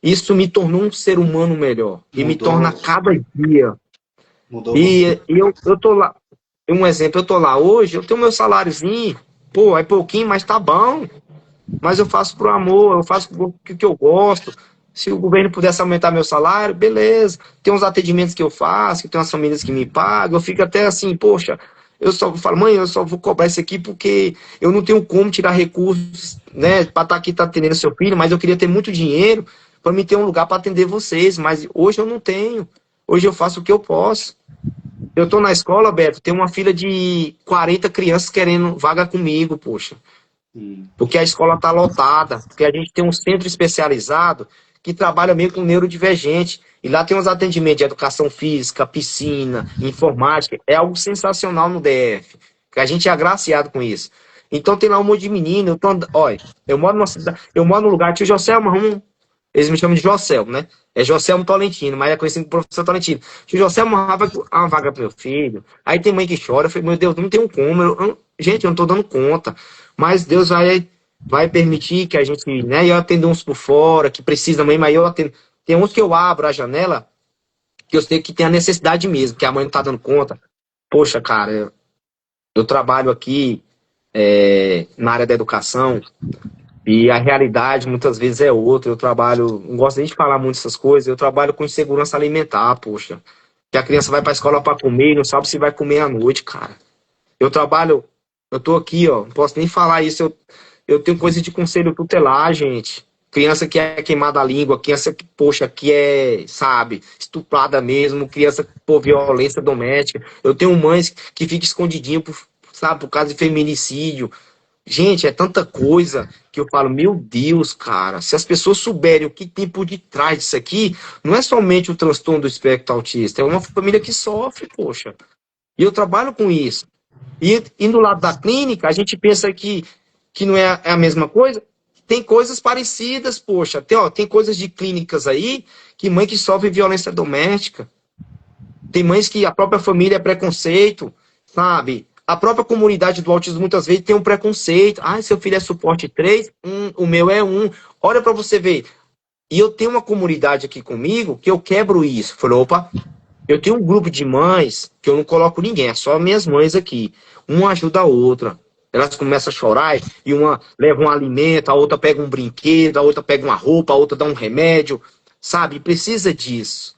Isso me tornou um ser humano melhor. E me torna a cada dia. Mudou você. Eu tô lá, um exemplo, eu tô lá hoje, eu tenho meu saláriozinho, pô, é pouquinho, mas tá bom. Mas eu faço por amor, eu faço o que eu gosto. Se o governo pudesse aumentar meu salário, beleza. Tem uns atendimentos que eu faço, que tem umas famílias que me pagam. Eu fico até assim, poxa, eu só falo, mãe, eu só vou cobrar isso aqui porque eu não tenho como tirar recursos, né, para estar aqui tá atendendo seu filho, mas eu queria ter muito dinheiro para me ter um lugar para atender vocês, mas hoje eu não tenho. Hoje eu faço o que eu posso. Eu tô na escola, Beto, tem uma fila de 40 crianças querendo vaga comigo, poxa. Porque a escola tá lotada, porque a gente tem um centro especializado que trabalha meio com neurodivergente. E lá tem uns atendimentos de educação física, piscina, informática. É algo sensacional no DF, que a gente é agraciado com isso. Então tem lá um monte de menino. Olha, eu moro numa cidade, eu moro num lugar, tio Joselmo, eles me chamam de Joselmo, né? É Joselmo Tolentino, mas é conhecido como professor Tolentino. Tio Joselmo arrumava uma vaga pro meu filho. Aí tem mãe que chora. Eu falei, meu Deus, não tenho como. Gente, eu não tô dando conta. Mas Deus vai vai permitir que a gente, né, eu atendo uns por fora, que precisa mesmo, aí eu atendo. Tem uns que eu abro a janela, que eu sei que tem a necessidade mesmo, que a mãe não tá dando conta. Poxa, cara, eu trabalho aqui na área da educação e a realidade muitas vezes é outra. Eu trabalho, não gosto nem de falar muito essas coisas, eu trabalho com insegurança alimentar, poxa. Que a criança vai pra escola para comer e não sabe se vai comer à noite, cara. Eu trabalho, eu tô aqui, ó, não posso nem falar isso, eu tenho coisa de conselho tutelar, gente. Criança que é queimada a língua, criança que, poxa, que é, sabe, estuprada mesmo, criança por violência doméstica. Eu tenho mães que ficam escondidinho, sabe, por causa de feminicídio. Gente, é tanta coisa que eu falo, meu Deus, cara, se as pessoas souberem o que tem por detrás disso aqui, não é somente o transtorno do espectro autista, é uma família que sofre, poxa. E eu trabalho com isso. E no lado da clínica, a gente pensa que não é a mesma coisa. Tem coisas parecidas, poxa. Tem coisas de clínicas aí que mãe que sofre violência doméstica. Tem mães que a própria família é preconceito, sabe? A própria comunidade do autismo muitas vezes tem um preconceito. Ah, seu filho é suporte 3, o meu é 1. Olha para você ver. E eu tenho uma comunidade aqui comigo que eu quebro isso. Falei, opa, eu tenho um grupo de mães que eu não coloco ninguém, é só minhas mães aqui. Uma ajuda a outra. Elas começam a chorar e uma leva um alimento, a outra pega um brinquedo, a outra pega uma roupa, a outra dá um remédio, sabe? Precisa disso.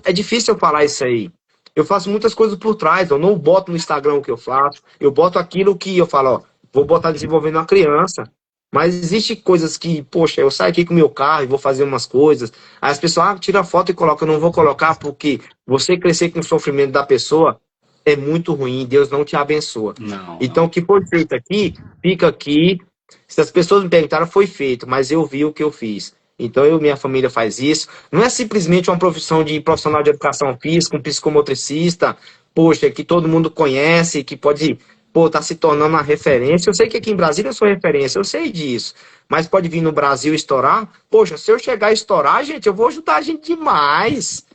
É difícil eu falar isso aí. Eu faço muitas coisas por trás, eu não boto no Instagram o que eu faço, eu boto aquilo que eu falo, ó, vou botar desenvolvendo uma criança. Mas existe coisas que, poxa, eu saio aqui com o meu carro e vou fazer umas coisas. Aí as pessoas, tira foto e coloca, eu não vou colocar porque você crescer com o sofrimento da pessoa é muito ruim, Deus não te abençoa. Não, Então, não. o que foi feito aqui, fica aqui. Se as pessoas me perguntaram, foi feito, mas eu vi o que eu fiz. Então, eu e minha família faz isso. Não é simplesmente uma profissão de profissional de educação física, um psicomotricista, poxa, que todo mundo conhece, que pode, pô, tá se tornando uma referência. Eu sei que aqui em Brasília eu sou referência, eu sei disso. Mas pode vir no Brasil e estourar. Poxa, se eu chegar a estourar, gente, eu vou ajudar a gente demais.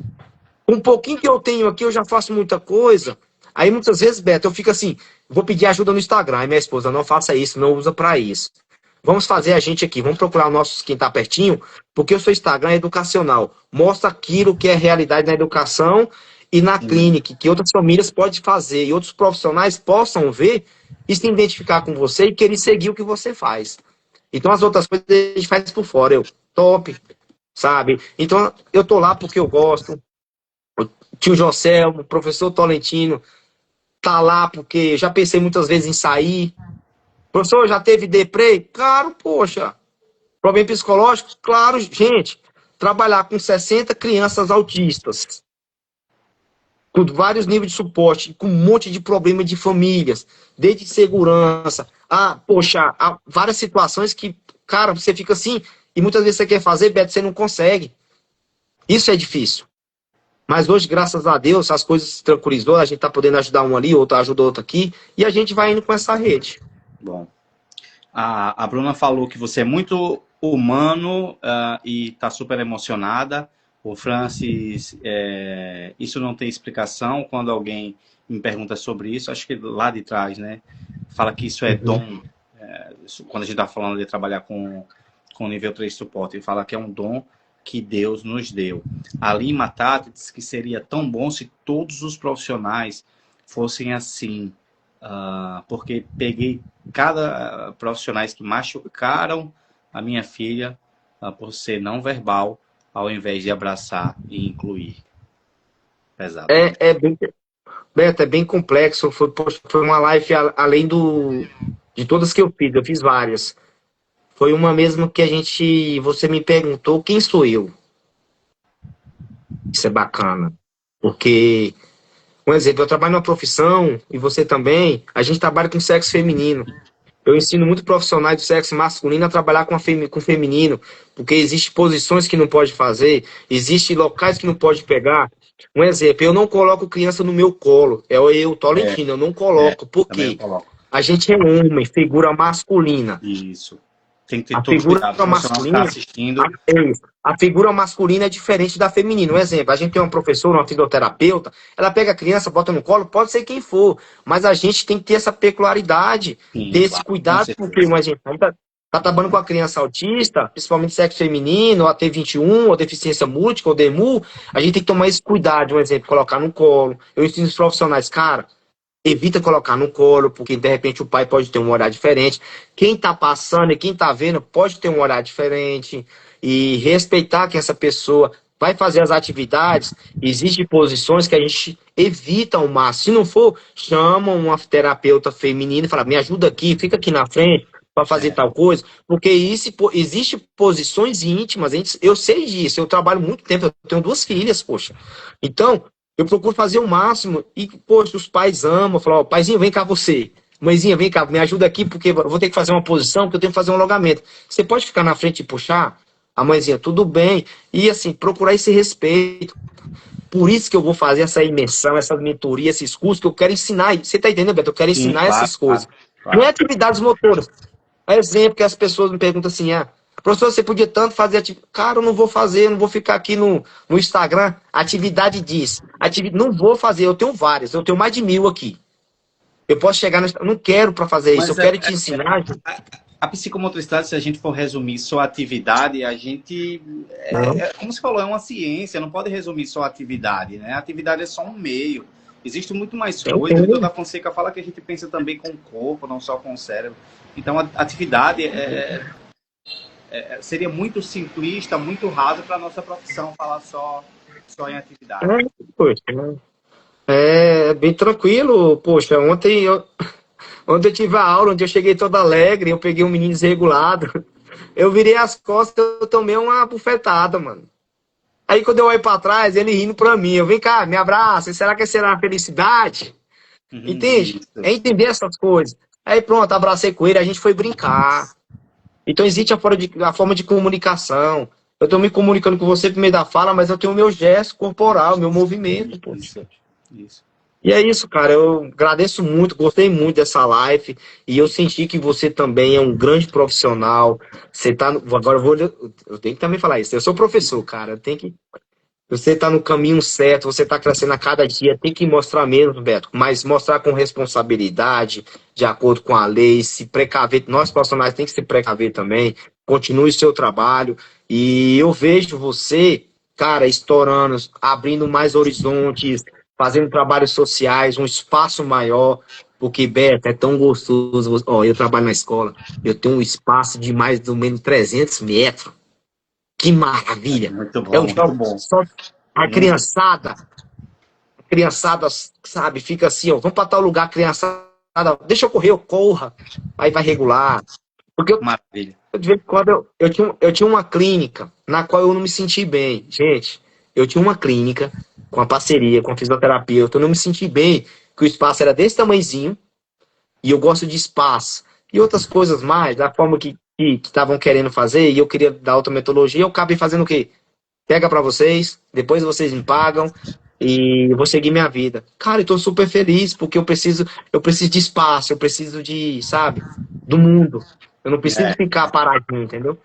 Com um pouquinho que eu tenho aqui, eu já faço muita coisa. Aí muitas vezes, Beto, eu fico assim, vou pedir ajuda no Instagram. Aí minha esposa, não faça isso, não usa pra isso. Vamos fazer a gente aqui, vamos procurar o nosso quem tá pertinho, porque o seu Instagram é educacional. Mostra aquilo que é realidade na educação e na Sim. clínica, que outras famílias podem fazer e outros profissionais possam ver e se identificar com você e querer seguir o que você faz. Então as outras coisas a gente faz por fora. Eu, top, sabe? Então eu tô lá porque eu gosto. O tio José, o professor Tolentino, tá lá porque já pensei muitas vezes em sair. Professor, já teve deprê? Claro, poxa. Problema psicológico? Claro, gente. Trabalhar com 60 crianças autistas, com vários níveis de suporte, com um monte de problema de famílias, desde segurança, poxa, há várias situações que, cara, você fica assim, e muitas vezes você quer fazer, Beto, você não consegue. Isso é difícil. Mas hoje, graças a Deus, as coisas se tranquilizou, a gente tá podendo ajudar um ali, outro ajuda outro aqui, e a gente vai indo com essa rede. Bom. A Bruna falou que você é muito humano e está super emocionada. O Francis, isso não tem explicação. Quando alguém me pergunta sobre isso, acho que lá de trás, né? Fala que isso é dom. Quando a gente está falando de trabalhar com nível 3 suporte, ele fala que é um dom que Deus nos deu. A Lima Tati disse que seria tão bom se todos os profissionais fossem assim. Porque peguei cada profissionais que machucaram a minha filha por ser não verbal, ao invés de abraçar e incluir. Pesado, né? É bem, Beto, é bem complexo. Foi uma live além de todas que eu fiz várias. Foi uma mesmo que você me perguntou quem sou eu. Isso é bacana. Porque, um exemplo, eu trabalho numa profissão, e você também, a gente trabalha com sexo feminino. Eu ensino muito profissionais do sexo masculino a trabalhar com feminino, porque existem posições que não pode fazer, existem locais que não pode pegar. Um exemplo, eu não coloco criança no meu colo, eu, Tolentino, eu não coloco, Também eu porque coloco. a gente é homem, figura masculina. Isso. Tem que ter A todo figura cuidado. O profissional que está masculina, assistindo, a figura masculina é diferente da feminina. Um exemplo, a gente tem uma professora, uma fisioterapeuta, ela pega a criança, bota no colo, pode ser quem for, mas a gente tem que ter essa peculiaridade, sim, ter esse claro, com cuidado, porque certeza. a gente tá trabalhando com a criança autista, principalmente sexo feminino, ou AT21, ou deficiência múltipla, ou DEMU, a gente tem que tomar esse cuidado, um exemplo, colocar no colo. Eu ensino os profissionais, cara, evita colocar no colo, porque de repente o pai pode ter um horário diferente. Quem tá passando e quem tá vendo pode ter um horário diferente. E respeitar que essa pessoa vai fazer as atividades. Existem posições que a gente evita ao máximo. Se não for, chama uma terapeuta feminina e fala, me ajuda aqui, fica aqui na frente para fazer É. tal coisa. Porque isso, existe posições íntimas. Eu sei disso, eu trabalho muito tempo, eu tenho 2 filhas, poxa. Então, eu procuro fazer o máximo e, poxa, os pais amam. Falam, ó, paizinho, vem cá você. Mãezinha, vem cá, me ajuda aqui, porque eu vou ter que fazer uma posição, porque eu tenho que fazer um alongamento. Você pode ficar na frente e puxar? A mãezinha, tudo bem. E, assim, procurar esse respeito. Por isso que eu vou fazer essa imersão, essa mentoria, esses cursos, que eu quero ensinar. Você tá entendendo, Beto? Eu quero Sim, ensinar claro, essas claro, coisas. Não é claro. atividades motoras. É exemplo que as pessoas me perguntam assim, professor, você podia tanto fazer atividade. Cara, eu não vou fazer, eu não vou ficar aqui no Instagram, atividade disso. Não vou fazer, eu tenho várias, eu tenho mais de 1000 aqui. Eu posso chegar no não quero para fazer isso, eu Mas quero te ensinar. a psicomotricidade, se a gente for resumir só a atividade, a gente. Não, Como você falou, é uma ciência, não pode resumir só a atividade, né? A atividade é só um meio. Existe muito mais eu coisa. O Heitor tenho. da Fonseca fala que a gente pensa também com o corpo, não só com o cérebro. Então, a atividade seria muito simplista, muito raso para a nossa profissão falar só em atividade. Poxa, é bem tranquilo, poxa, ontem eu tive a aula, onde eu cheguei todo alegre, eu peguei um menino desregulado, eu virei as costas, eu tomei uma bufetada, mano. Aí quando eu olho pra trás, ele rindo pra mim, eu, vem cá, me abraça, será que será felicidade? Entende? Isso. É entender essas coisas. Aí pronto, abracei com ele, a gente foi brincar. Então existe a forma de comunicação. Eu estou me comunicando com você por meio da fala, mas eu tenho o meu gesto corporal, meu movimento, poxa. Isso. E é isso, cara. Eu agradeço muito, gostei muito dessa live. E eu senti que você também é um grande profissional. Você tá no, agora eu tenho que também falar isso. Eu sou professor, cara. Você está no caminho certo, você está crescendo a cada dia, tem que mostrar mesmo, Beto, mas mostrar com responsabilidade, de acordo com a lei, se precaver, nós profissionais tem que se precaver também, continue o seu trabalho, e eu vejo você, cara, estourando, abrindo mais horizontes, fazendo trabalhos sociais, um espaço maior, porque, Beto, é tão gostoso, ó, eu trabalho na escola, eu tenho um espaço de mais ou menos 300 metros, que maravilha! Muito É bom, o muito jogo bom. só Muito. a criançada, sabe, fica assim, ó, vamos para tal lugar, criançada, deixa eu correr, eu corra, aí vai regular. Porque Maravilha. de vez em quando eu tinha uma clínica na qual eu não me senti bem. Gente, eu tinha uma clínica com a parceria, com a fisioterapeuta, eu não me senti bem, que o espaço era desse tamanhozinho, e eu gosto de espaço. E outras coisas mais, da forma que estavam querendo fazer, e eu queria dar outra metodologia, eu acabei fazendo o quê? Pega pra vocês, depois vocês me pagam e eu vou seguir minha vida. Cara, eu tô super feliz porque eu preciso de espaço, eu preciso de, sabe, do mundo. Eu não preciso É. ficar paradinho, entendeu?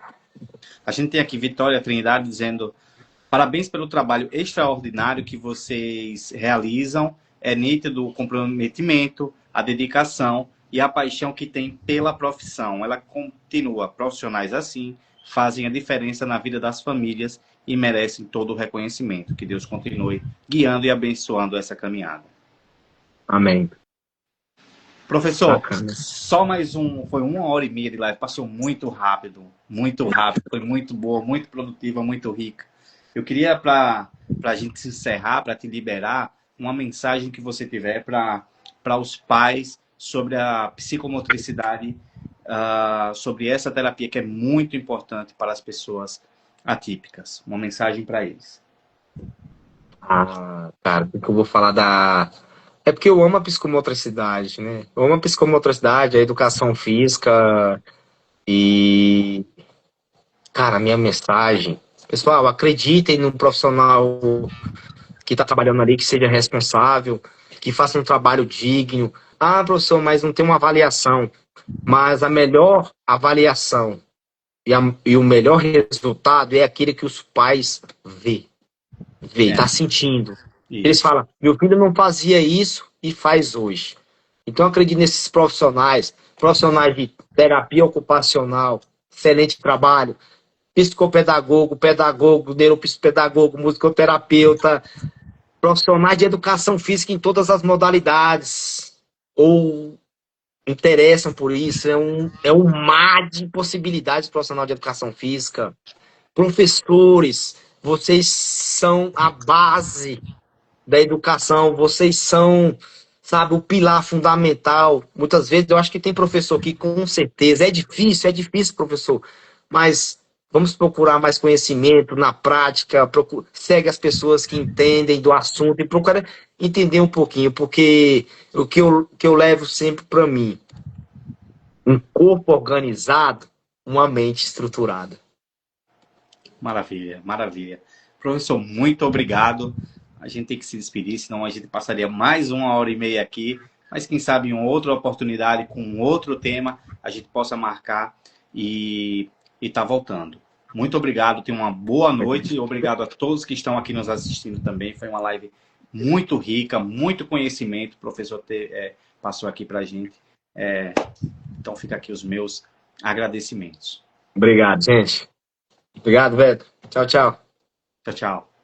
A gente tem aqui Vitória Trindade dizendo parabéns pelo trabalho extraordinário que vocês realizam. É nítido o comprometimento, a dedicação e a paixão que tem pela profissão. Ela continua. Profissionais assim fazem a diferença na vida das famílias e merecem todo o reconhecimento. Que Deus continue guiando e abençoando essa caminhada. Amém. Professor, Bacana. só mais um, foi 1h30 de live, passou muito rápido, foi muito boa, muito produtiva, muito rica. Eu queria, para a gente se encerrar, para te liberar, uma mensagem que você tiver para os pais sobre a psicomotricidade, sobre essa terapia que é muito importante para as pessoas atípicas. Uma mensagem para eles. Cara, o que eu vou falar da. É porque eu amo a psicomotricidade, né? Eu amo a psicomotricidade, a educação física e. Cara, a minha mensagem. Pessoal, acreditem num profissional que está trabalhando ali, que seja responsável, que faça um trabalho digno. Ah, professor, mas não tem uma avaliação. Mas a melhor avaliação e o melhor resultado é aquele que os pais vê, tá sentindo. Eles Isso. falam, meu filho não fazia isso e faz hoje. Então eu acredito nesses profissionais de terapia ocupacional, excelente trabalho. Psicopedagogo, pedagogo, neuropsicopedagogo, musicoterapeuta, profissionais de educação física em todas as modalidades, ou interessam por isso, é um mar de possibilidades profissional de educação física. Professores, vocês são a base da educação, vocês são, sabe, o pilar fundamental. Muitas vezes eu acho que tem professor aqui, com certeza. É difícil, professor, mas vamos procurar mais conhecimento na prática, segue as pessoas que entendem do assunto e procura entender um pouquinho, porque o que eu levo sempre para mim, um corpo organizado, uma mente estruturada. Maravilha, maravilha. Professor, muito obrigado. A gente tem que se despedir, senão a gente passaria mais 1 hora e meia aqui. Mas quem sabe em outra oportunidade, com um outro tema, a gente possa marcar e tá voltando. Muito obrigado, tenha uma boa noite. Obrigado a todos que estão aqui nos assistindo também. Foi uma live muito rica, muito conhecimento. O professor passou aqui para a gente. Então fica aqui os meus agradecimentos. Obrigado, gente. Obrigado, Beto. Tchau, tchau. Tchau, tchau.